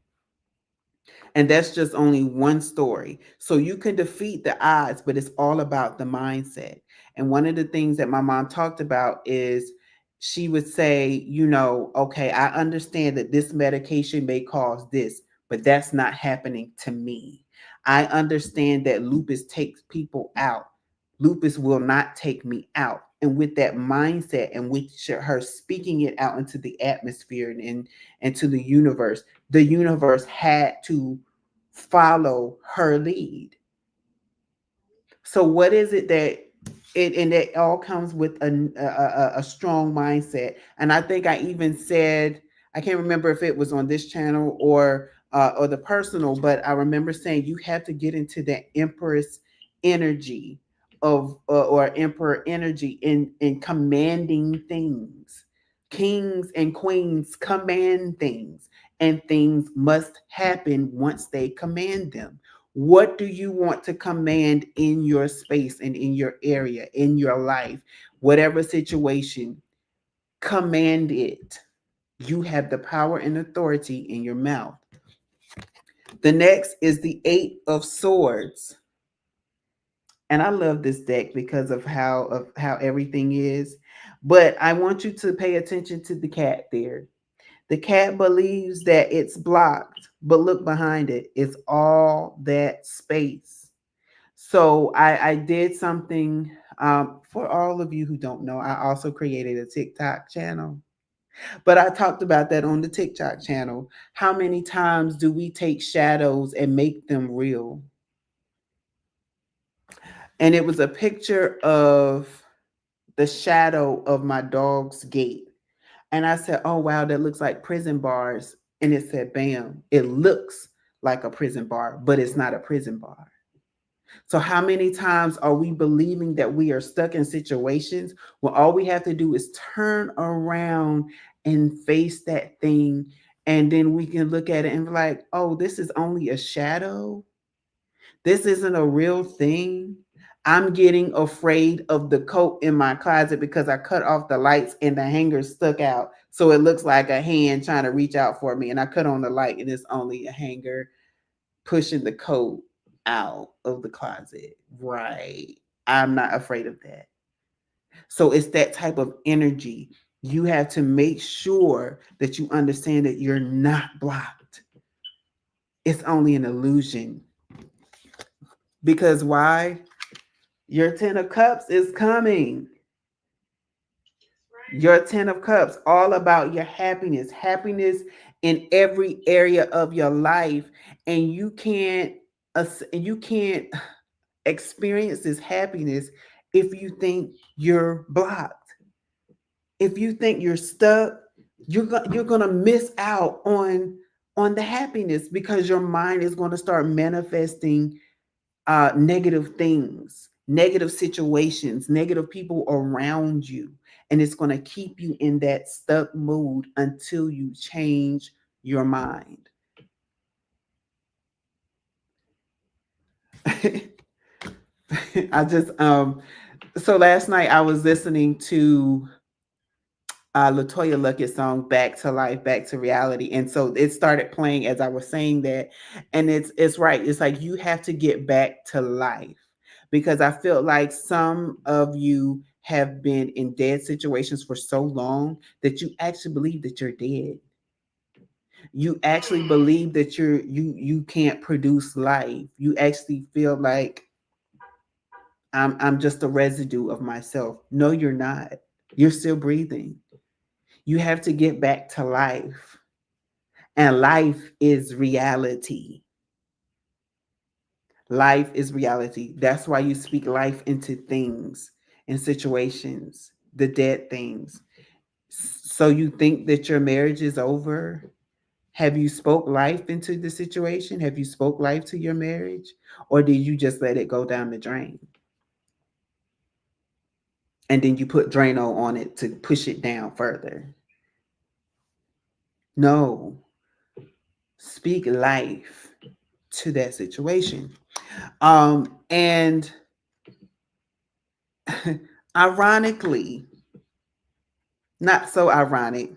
And that's just only one story. So you can defeat the odds, but it's all about the mindset. And one of the things that my mom talked about is she would say, okay, I understand that this medication may cause this, but that's not happening to me. I understand that lupus takes people out. Lupus will not take me out. And with that mindset and with her speaking it out into the atmosphere and to the universe had to follow her lead. So what is it that and it all comes with a strong mindset. And I think I even said, I can't remember if it was on this channel or the personal, but I remember saying you have to get into that empress energy of or emperor energy in commanding things. Kings and queens command things, and things must happen once they command them. What do you want to command in your space and in your area, in your life, whatever situation? Command it. You have the power and authority in your mouth. The next is the Eight of Swords. And I love this deck because of how everything is. But I want you to pay attention to the cat there. The cat believes that it's blocked, but look behind it. It's all that space. So I did something for all of you who don't know. I also created a TikTok channel. But I talked about that on the TikTok channel. How many times do we take shadows and make them real? And it was a picture of the shadow of my dog's gate. And I said, oh, wow, that looks like prison bars. And it said, bam, it looks like a prison bar, but it's not a prison bar. So, how many times are we believing that we are stuck in situations where all we have to do is turn around and face that thing? And then we can look at it and be like, oh, this is only a shadow. This isn't a real thing. I'm getting afraid of the coat in my closet because I cut off the lights and the hanger stuck out. So it looks like a hand trying to reach out for me. And I cut on the light and it's only a hanger pushing the coat out of the closet. Right. I'm not afraid of that. So it's that type of energy. You have to make sure that you understand that you're not blocked. It's only an illusion. Because why? Your 10 of Cups is coming. Your 10 of Cups, all about your happiness in every area of your life. And you can't experience this happiness if you think you're blocked. If you think you're stuck, you're going to miss out on the happiness because your mind is going to start manifesting negative things, negative situations, negative people around you. And it's going to keep you in that stuck mood until you change your mind. I just, so last night I was listening to Latoya Luckett's song "Back to Life, Back to Reality," and so it started playing as I was saying that, and it's right. It's like you have to get back to life because I feel like some of you have been in dead situations for so long that you actually believe that you're dead. You actually believe that you can't produce life. You actually feel like I'm just a residue of myself. No, you're not. You're still breathing. You have to get back to life. And life is reality. Life is reality. That's why you speak life into things and situations, the dead things. So you think that your marriage is over? Have you spoke life into the situation? Have you spoke life to your marriage? Or did you just let it go down the drain? And then you put Drano on it to push it down further. No. Speak life to that situation. And ironically, not so ironic,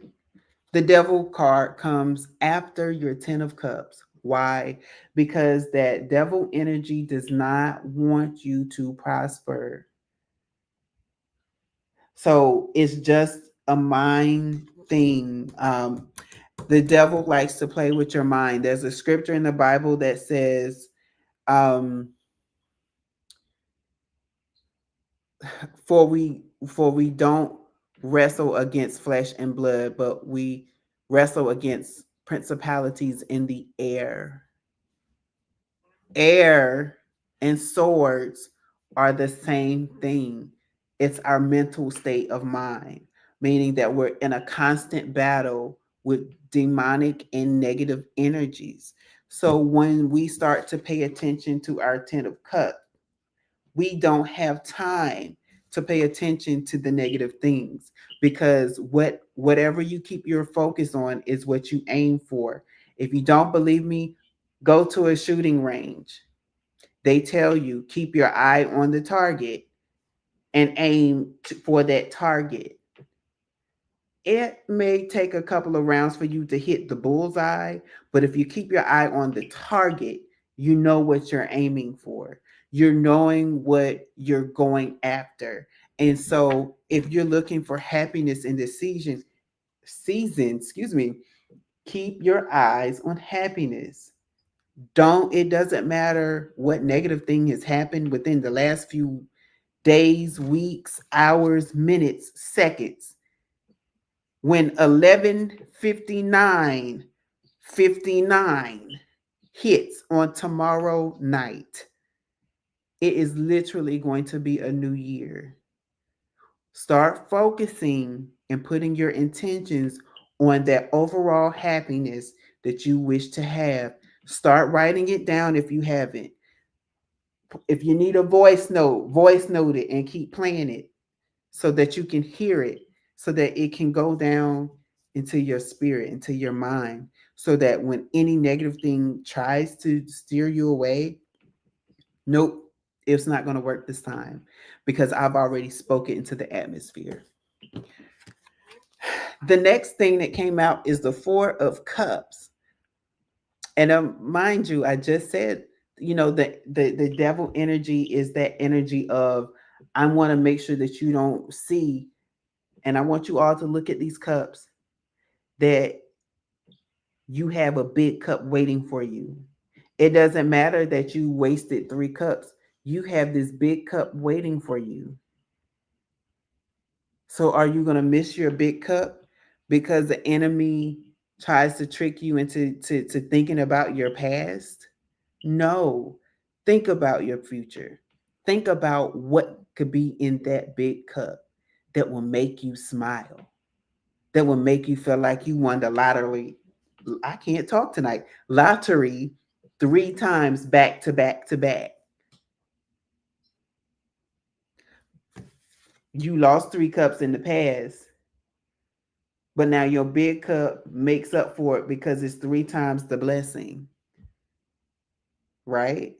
the devil card comes after your 10 of cups. Why? Because that devil energy does not want you to prosper. So it's just a mind thing. The devil likes to play with your mind. There's a scripture in the Bible that says, for we don't wrestle against flesh and blood, but we wrestle against principalities in the air. Air and swords are the same thing. It's our mental state of mind, meaning that we're in a constant battle with demonic and negative energies. So when we start to pay attention to our 10 of cups, we don't have time to pay attention to the negative things, because whatever you keep your focus on is what you aim for. If you don't believe me, go to a shooting range. They tell you keep your eye on the target and aim for that target. It may take a couple of rounds for you to hit the bullseye, but if you keep your eye on the target, you know what you're aiming for. You're knowing what you're going after. And so if you're looking for happiness in this season, excuse me, keep your eyes on happiness. It doesn't matter what negative thing has happened within the last few days, weeks, hours, minutes, seconds. When 11:59 hits on tomorrow night, it is literally going to be a new year. Start focusing and putting your intentions on that overall happiness that you wish to have. Start writing it down if you haven't. If you need a voice note it and keep playing it so that you can hear it, so that it can go down into your spirit, into your mind, so that when any negative thing tries to steer you away, nope, it's not going to work this time because I've already spoken into the atmosphere. The next thing that came out is the Four of Cups. And mind you, I just said, the devil energy is that energy of, I want to make sure that you don't see, and I want you all to look at these cups, that you have a big cup waiting for you. It doesn't matter that you wasted 3 cups. You have this big cup waiting for you. So are you going to miss your big cup because the enemy tries to trick you into thinking about your past? No. Think about your future. Think about what could be in that big cup that will make you smile, that will make you feel like you won the lottery. I can't talk tonight. Lottery 3 times back to back to back. You lost 3 cups in the past, but now your big cup makes up for it because it's 3 times the blessing. Right?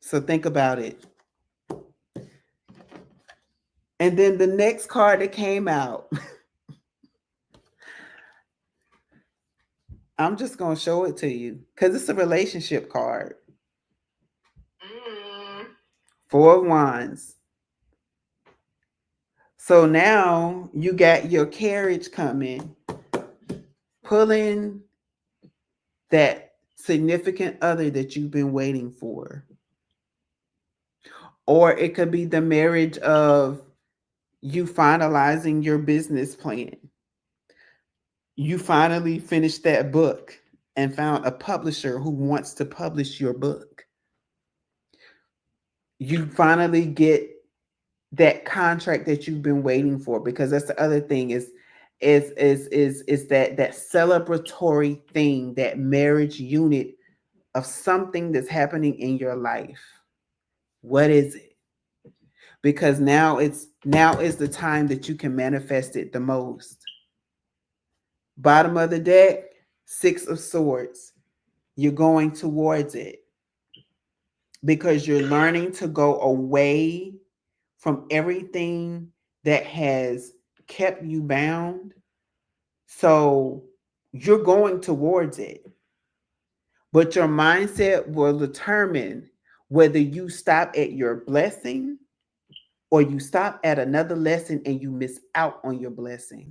So think about it. And then the next card that came out, I'm just going to show it to you because it's a relationship card. 4 of Wands. So now you got your carriage coming, pulling that significant other that you've been waiting for. Or it could be the marriage of you finalizing your business plan. You finally finished that book and found a publisher who wants to publish your book. You finally get that contract that you've been waiting for, because that's the other thing is that celebratory thing, that marriage unit of something that's happening in your life. What is it? Because now is the time that you can manifest it the most. Bottom of the deck, 6 of Swords. You're going towards it because you're learning to go away from everything that has kept you bound. So you're going towards it. But your mindset will determine whether you stop at your blessing or you stop at another lesson and you miss out on your blessing.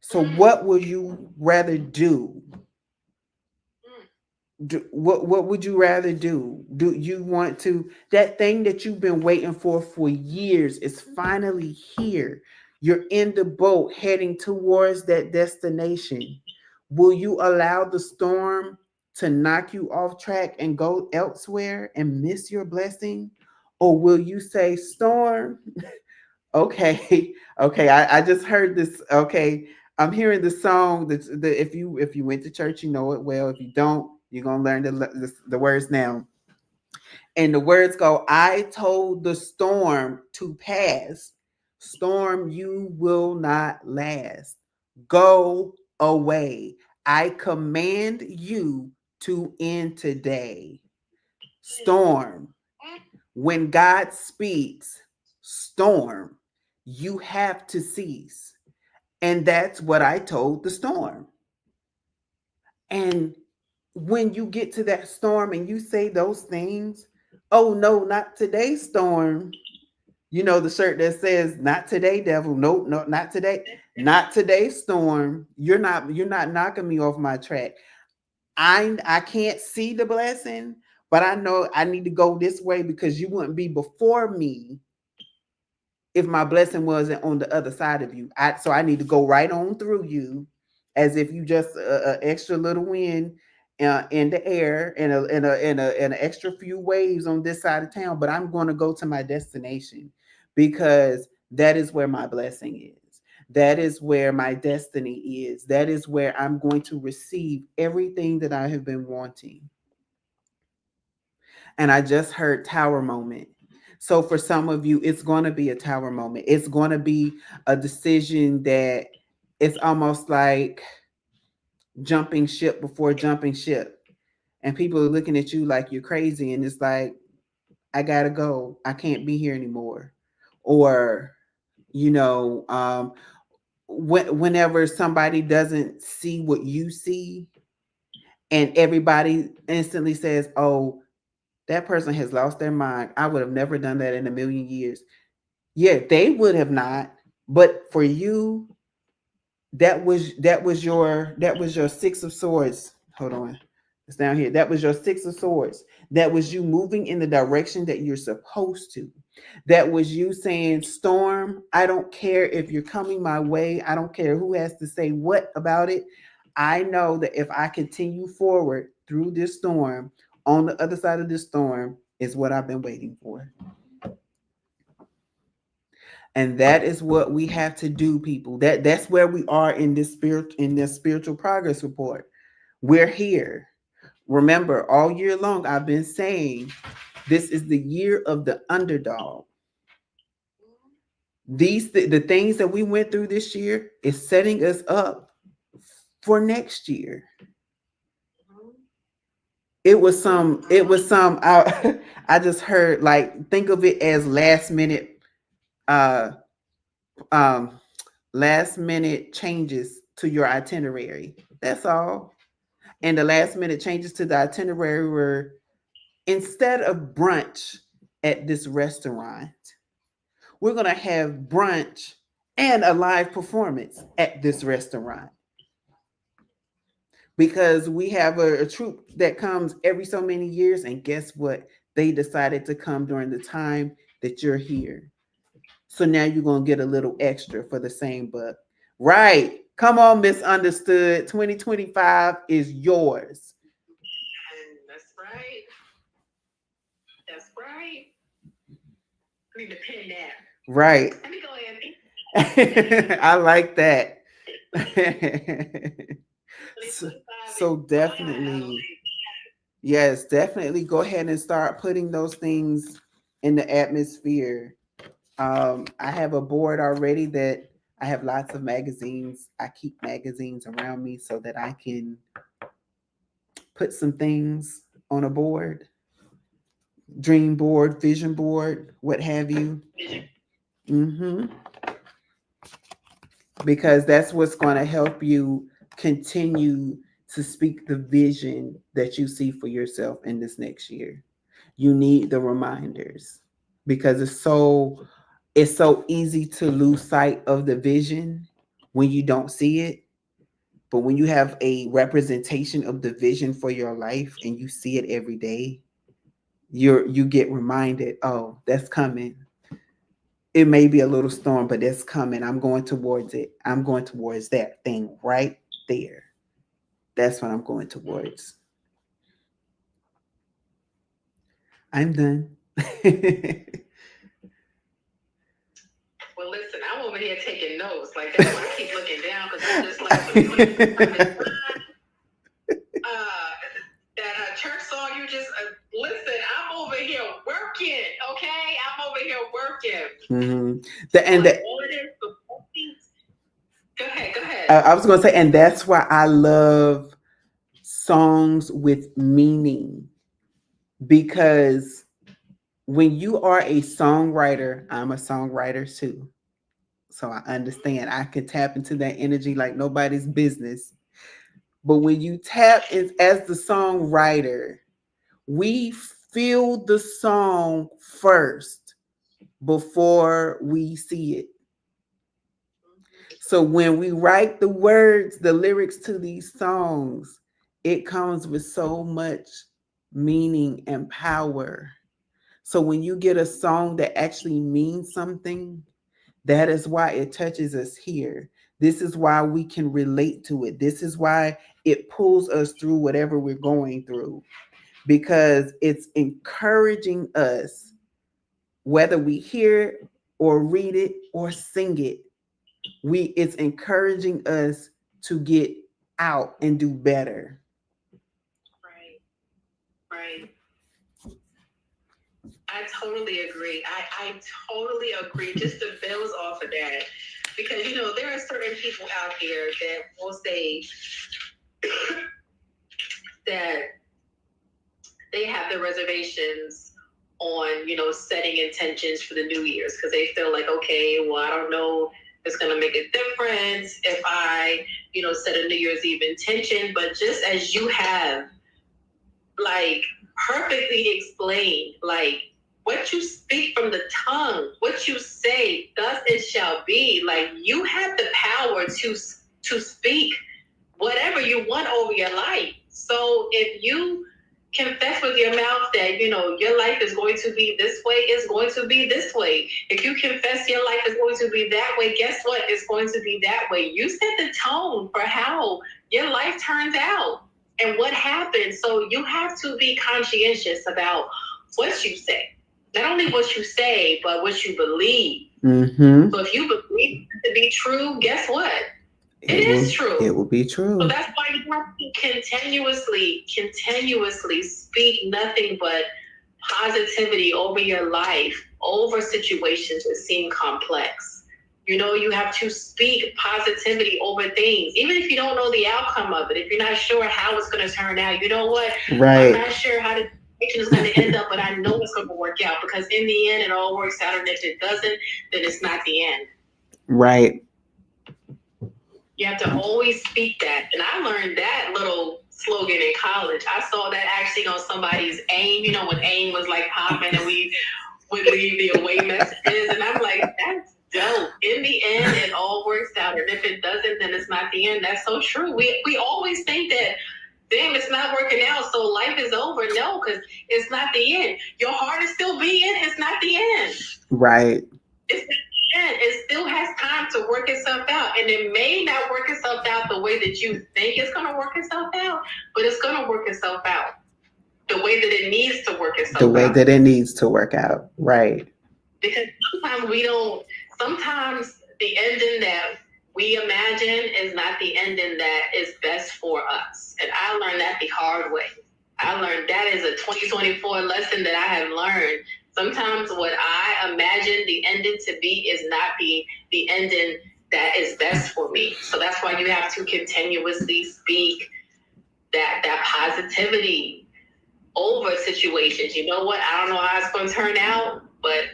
So what would you rather do? What would you rather do? Do you want to, that thing that you've been waiting for years is finally here. You're in the boat heading towards that destination. Will you allow the storm to knock you off track and go elsewhere and miss your blessing? Or will you say, storm, okay, okay, I just heard this. Okay, I'm hearing the song that if you went to church, you know it well. If you don't, you're gonna learn the words now. And the words go, I told the storm to pass. Storm, you will not last. Go away. I command you to end today. Storm, when God speaks, storm, you have to cease. And that's what I told the storm. And when you get to that storm and you say those things, oh no, not today, storm. You know the shirt that says "Not today, devil." Nope, no, not today. Not today, storm. You're not knocking me off my track. I can't see the blessing, but I know I need to go this way because you wouldn't be before me if my blessing wasn't on the other side of you. So I need to go right on through you, as if you just a extra little wind in the air and an extra few waves on this side of town. But I'm going to go to my destination because that is where my blessing is. That is where my destiny is. That is where I'm going to receive everything that I have been wanting. And I just heard tower moment. So for some of you, it's going to be a tower moment. It's going to be a decision that it's almost like jumping ship before jumping ship. And people are looking at you like you're crazy. And it's like, I got to go. I can't be here anymore. Or, you know, whenever somebody doesn't see what you see and everybody instantly says, oh, that person has lost their mind. I would have never done that in a million years. Yeah, they would have not. But for you, that was your six of swords. Hold on. It's down here. That was your six of swords. That was you moving in the direction that you're supposed to. That was you saying, storm, I don't care if you're coming my way. I don't care who has to say what about it. I know that if I continue forward through this storm, on the other side of this storm is what I've been waiting for. And that is what we have to do, people. That's where we are in this spiritual progress report. We're here. Remember, all year long, I've been saying this is the year of the underdog. The things that we went through this year is setting us up for next year. It was some I just heard, like, think of it as uh um last minute changes to your itinerary. That's all. And the last minute changes to the itinerary were, instead of brunch at this restaurant, we're going to have brunch and a live performance at this restaurant, because we have a troupe that comes every so many years. And guess what? They decided to come during the time that you're here. So now you're going to get a little extra for the same buck. Right. Come on, Misunderstood. 2025 is yours. And that's right. That's right. I need to pin that. Right. Let me go ahead. I like that. so definitely, yes, definitely go ahead and start putting those things in the atmosphere. I have a board already that I have lots of magazines. I keep magazines around me so that I can put some things on a board, dream board, vision board, what have you. Because that's what's going to help you continue to speak the vision that you see for yourself in this next year. You need the reminders, because it's so easy to lose sight of the vision when you don't see it. But when you have a representation of the vision for your life and you see it every day, you get reminded, oh, that's coming. It may be a little storm, but that's coming. I'm going towards it. I'm going towards that thing right there. That's what I'm going towards. I'm done. Well, listen, I'm over here taking notes. Like, that's why I keep looking down, because I'm just like, that church song, you just listen. I'm over here working, okay? I'm over here working. Mm-hmm. Go ahead. I was going to say, and that's why I love songs with meaning, because when you are a songwriter, I'm a songwriter too. So I understand. I can tap into that energy like nobody's business. But when you tap in as the songwriter, we feel the song first before we see it. So when we write the words, the lyrics to these songs, it comes with so much meaning and power. So when you get a song that actually means something, that is why it touches us here. This is why we can relate to it. This is why it pulls us through whatever we're going through, because it's encouraging us, whether we hear or read it or sing it. It's encouraging us to get out and do better. Right. I totally agree. I totally agree. Just to build off of that, because there are certain people out here that will say that they have the reservations on setting intentions for the New Year's, because they feel like, okay, well, I don't know if it's going to make a difference if I set a New Year's Eve intention. But just as you have like perfectly explained, like, what you speak from the tongue, what you say, thus it shall be. Like, you have the power to speak whatever you want over your life. So if you confess with your mouth that your life is going to be this way, it's going to be this way. If you confess your life is going to be that way, guess what? It's going to be that way. You set the tone for how your life turns out and what happens. So you have to be conscientious about what you say. Not only what you say, but what you believe. Mm-hmm. So if you believe it to be true, guess what? It is true. It will be true. So that's why you have to continuously speak nothing but positivity over your life, over situations that seem complex. You have to speak positivity over things, even if you don't know the outcome of it. If you're not sure how it's going to turn out, you know what? Right. I'm not sure how the situation is going to end up, but I know it's going to work out, because in the end, it all works out. And if it doesn't, then it's not the end. Right. You have to always speak that. And I learned that little slogan in college. I saw that actually on somebody's AIM, when AIM was like popping and we would leave the away messages. And I'm like, that's dope. In the end, it all works out. And if it doesn't, then it's not the end. That's so true. We always think that, damn, it's not working out, so life is over. No, because it's not the end. Your heart is still beating. It's not the end. Right. It's not the end. It still has time to work itself out. And it may not work itself out the way that you think it's going to work itself out, but it's going to work itself out the way that it needs to work itself out. The way that it needs to work out. Right. Because sometimes the ending that we imagine is not the ending that is best for us. And I learned that the hard way. I learned that is a 2024 lesson that I have learned. Sometimes what I imagine the ending to be is not the ending that is best for me. So that's why you have to continuously speak that positivity over situations. You know what? I don't know how it's going to turn out, but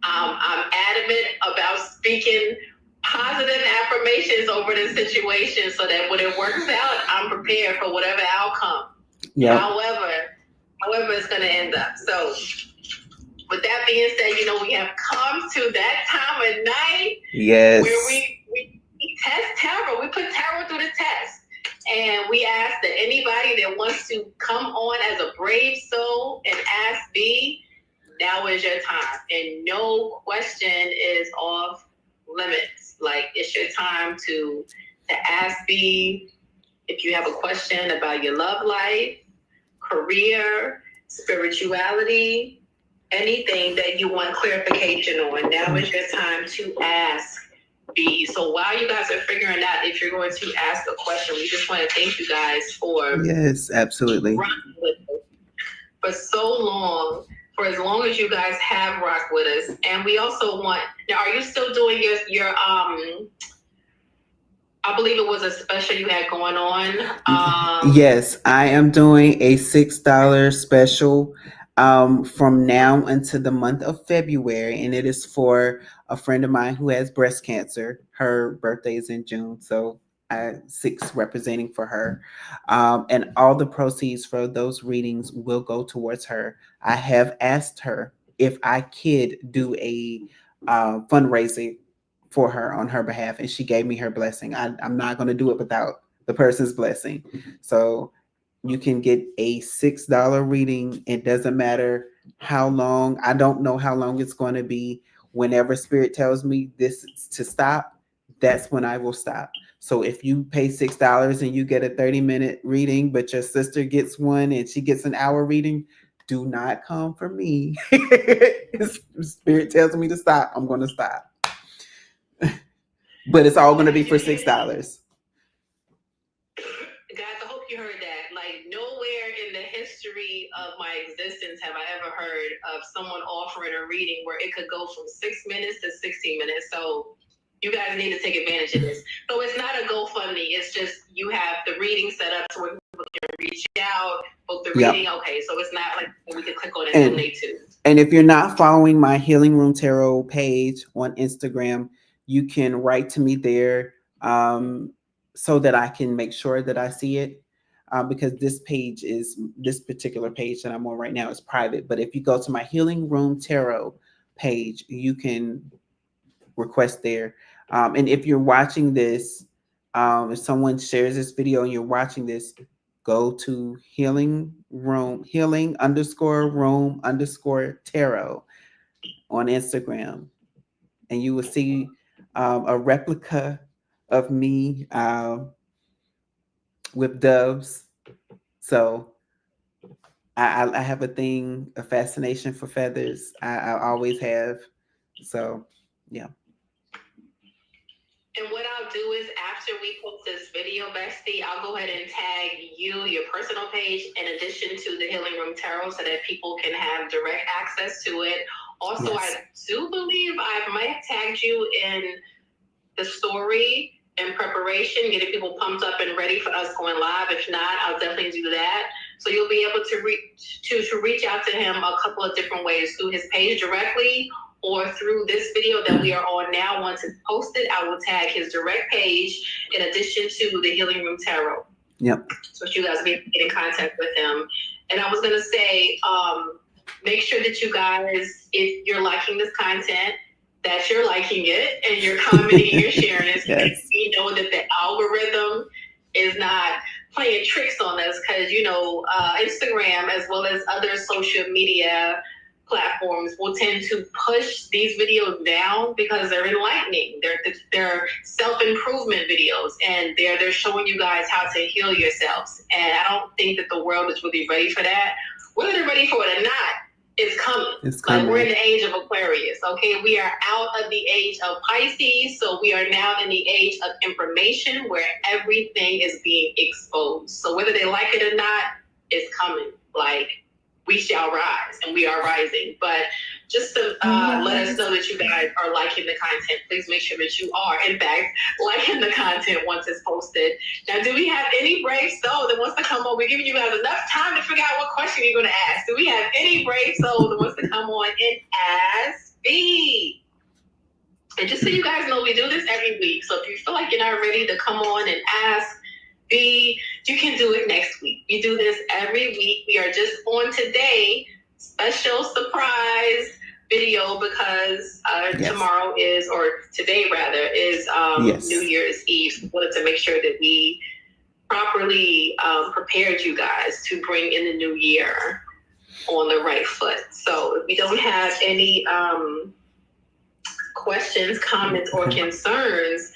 I'm adamant about speaking positive affirmations over the situation so that when it works out, I'm prepared for whatever outcome. Yep. However it's going to end up. So with that being said, we have come to that time of night. Yes. Where we test tarot. We put tarot through the test. And we ask that anybody that wants to come on as a brave soul and ask B, now is your time. And no question is off limits. Like, it's your time to ask B if you have a question about your love life, career, spirituality, anything that you want clarification on. Now is your time to ask B. So while you guys are figuring out if you're going to ask a question, we just want to thank you guys for yes, absolutely running with for so long, for as long as you guys have rocked with us. And we also want, now, are you still doing your I believe it was a special you had going on. Yes, I am doing a $6 special from now until the month of February, and it is for a friend of mine who has breast cancer. Her birthday is in June, so six representing for her. And all the proceeds for those readings will go towards her. I have asked her if I could do a fundraiser for her on her behalf, and she gave me her blessing. I'm not going to do it without the person's blessing. So you can get a $6 reading. It doesn't matter how long. I don't know how long it's going to be. Whenever spirit tells me this is to stop, that's when I will stop. So if you pay $6 and you get a 30-minute reading, but your sister gets one and she gets an hour reading, do not come for me. If spirit tells me to stop, I'm going to stop. But it's all going to be for $6. Guys, I hope you heard that. Like, nowhere in the history of my existence have I ever heard of someone offering a reading where it could go from 6 minutes to 16 minutes. So you guys need to take advantage of this. So it's not a GoFundMe. It's just you have the reading set up to where people can reach out, book the reading. Okay, so it's not like we can click on it and donate to. And if you're not following my Healing Room Tarot page on Instagram, you can write to me there so that I can make sure that I see it. Because this particular page that I'm on right now is private. But if you go to my Healing Room Tarot page, you can request there. And if you're watching this, if someone shares this video and you're watching this, go to healing _room _tarot on Instagram, and you will see a replica of me with doves. So I have a fascination for feathers. I always have. So yeah. And what I'll do is after we post this video, Bestie, I'll go ahead and tag you, your personal page, in addition to the Healing Room Tarot, so that people can have direct access to it. Also, yes. I do believe I might have tagged you in the story in preparation, getting people pumped up and ready for us going live. If not, I'll definitely do that. So you'll be able to reach out to him a couple of different ways, through his page directly, or through this video that we are on now. Once it's posted, I will tag his direct page in addition to the Healing Room Tarot. Yep. So you guys will be able to get in contact with him. And I was going to say, make sure that you guys, if you're liking this content, that you're liking it and you're commenting and you're sharing it. Yes. You know that the algorithm is not playing tricks on us, because, Instagram, as well as other social media platforms, will tend to push these videos down because they're enlightening. They're self-improvement videos, and they're showing you guys how to heal yourselves. And I don't think that the world is really ready for that. Whether they're ready for it or not, it's coming. It's coming. Like, we're in the age of Aquarius, okay? We are out of the age of Pisces, so we are now in the age of information, where everything is being exposed. So whether they like it or not, it's coming. Like, we shall rise, and we are rising. But just to let us know that you guys are liking the content, please make sure that you are, in fact, liking the content once it's posted. Now, do we have any brave soul that wants to come on? We're giving you guys enough time to figure out what question you're going to ask. Do we have any brave soul that wants to come on and ask me? And just so you guys know, we do this every week. So if you feel like you're not ready to come on and ask B, you can do it next week. We do this every week. We are just on today, special surprise video, because yes. tomorrow is, or today rather, is yes. New Year's Eve. We wanted to make sure that we properly prepared you guys to bring in the new year on the right foot. So if we don't have any questions, comments, or concerns,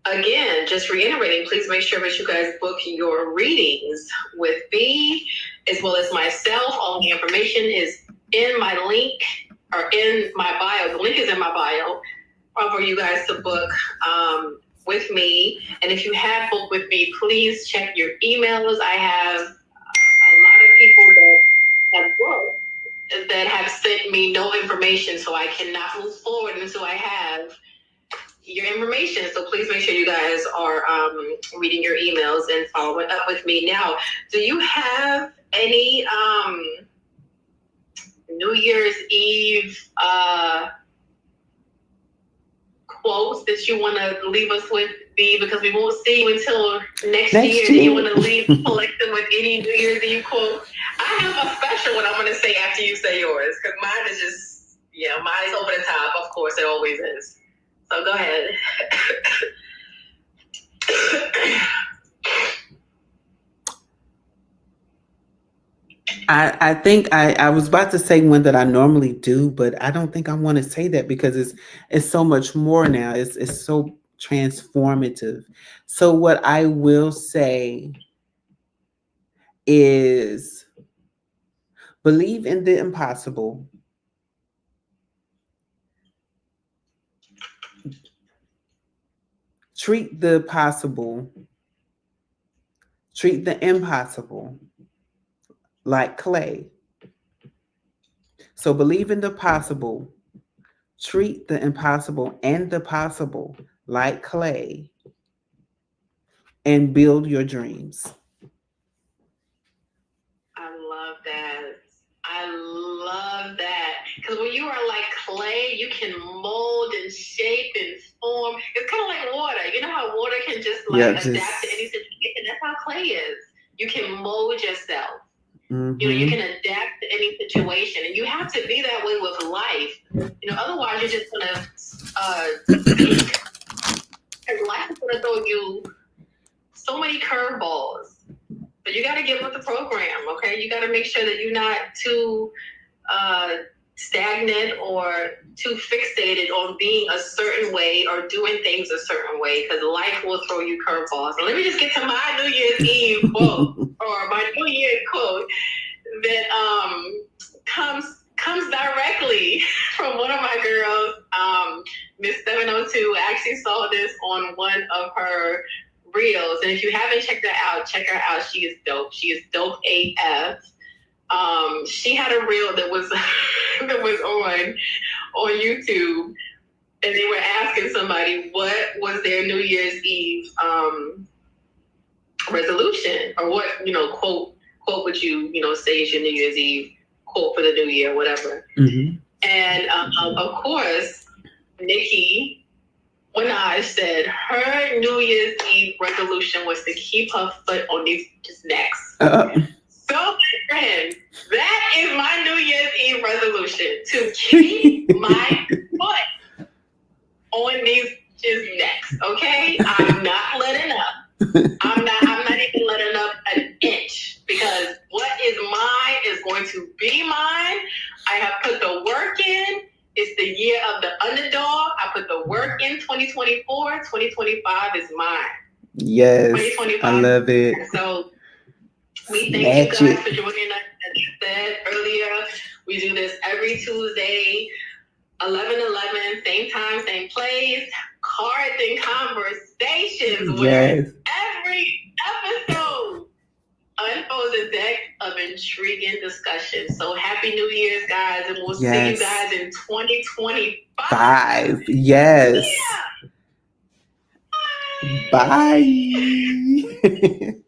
again, just reiterating, please make sure that you guys book your readings with me as well as myself. All the information is in my link, or in my bio. The link is in my bio for you guys to book with me. And if you have booked with me, please check your emails. I have a lot of people that have booked that have sent me no information, so I cannot move forward until I have your information. So please make sure you guys are reading your emails and following up with me. Now, do you have any New Year's Eve quotes that you want to leave us with, B? Because we won't see you until next year. Do you want to leave collecting with any New Year's Eve quote? I have a special one I'm going to say after you say yours, because mine is just, mine is over the top. Of course, it always is. So go ahead. I think I was about to say one that I normally do, but I don't think I want to say that because it's so much more now. It's so transformative. So what I will say is believe in the impossible. Treat the impossible like clay. So believe in the possible, treat the impossible and the possible like clay, and build your dreams. I love that. Because when you are like clay, you can mold and shape and form. It's kind of like water. You know how water can just adapt to any situation? That's how clay is. You can mold yourself. Mm-hmm. You can adapt to any situation, and you have to be that way with life. Otherwise you're just gonna speak. And life is gonna throw you so many curveballs. But you got to get with the program, okay? You got to make sure that you're not too stagnant or too fixated on being a certain way or doing things a certain way, because life will throw you curveballs. So let me just get to my New Year's Eve quote, or my New Year's quote that comes directly from one of my girls, Miss 702. I actually saw this on one of her reels, and if you haven't checked her out, check her out. She is dope. She is dope AF. She had a reel that was on YouTube, and they were asking somebody what was their New Year's Eve resolution, or what quote would you say is your New Year's Eve quote for the new year, whatever. Mm-hmm. And of course, Nicki Minaj said her New Year's Eve resolution was to keep her foot on these necks. So, my friend, that is my New Year's Eve resolution, to keep my foot on these necks. Okay, I'm not letting up. I'm not even letting up an inch, because what is mine is going to be mine. I have put the work in. It's the year of the underdog. I put the work in 2024. 2025 is mine. Yes, I love it. So we thank you guys for joining us. As I said earlier, we do this every Tuesday, 11:11, same time, same place. Cards and conversations, where every episode unfolds a deck of intriguing discussion. So happy New Year's, guys, and we'll see you guys in 2025. Yes. Yeah. Bye. Bye.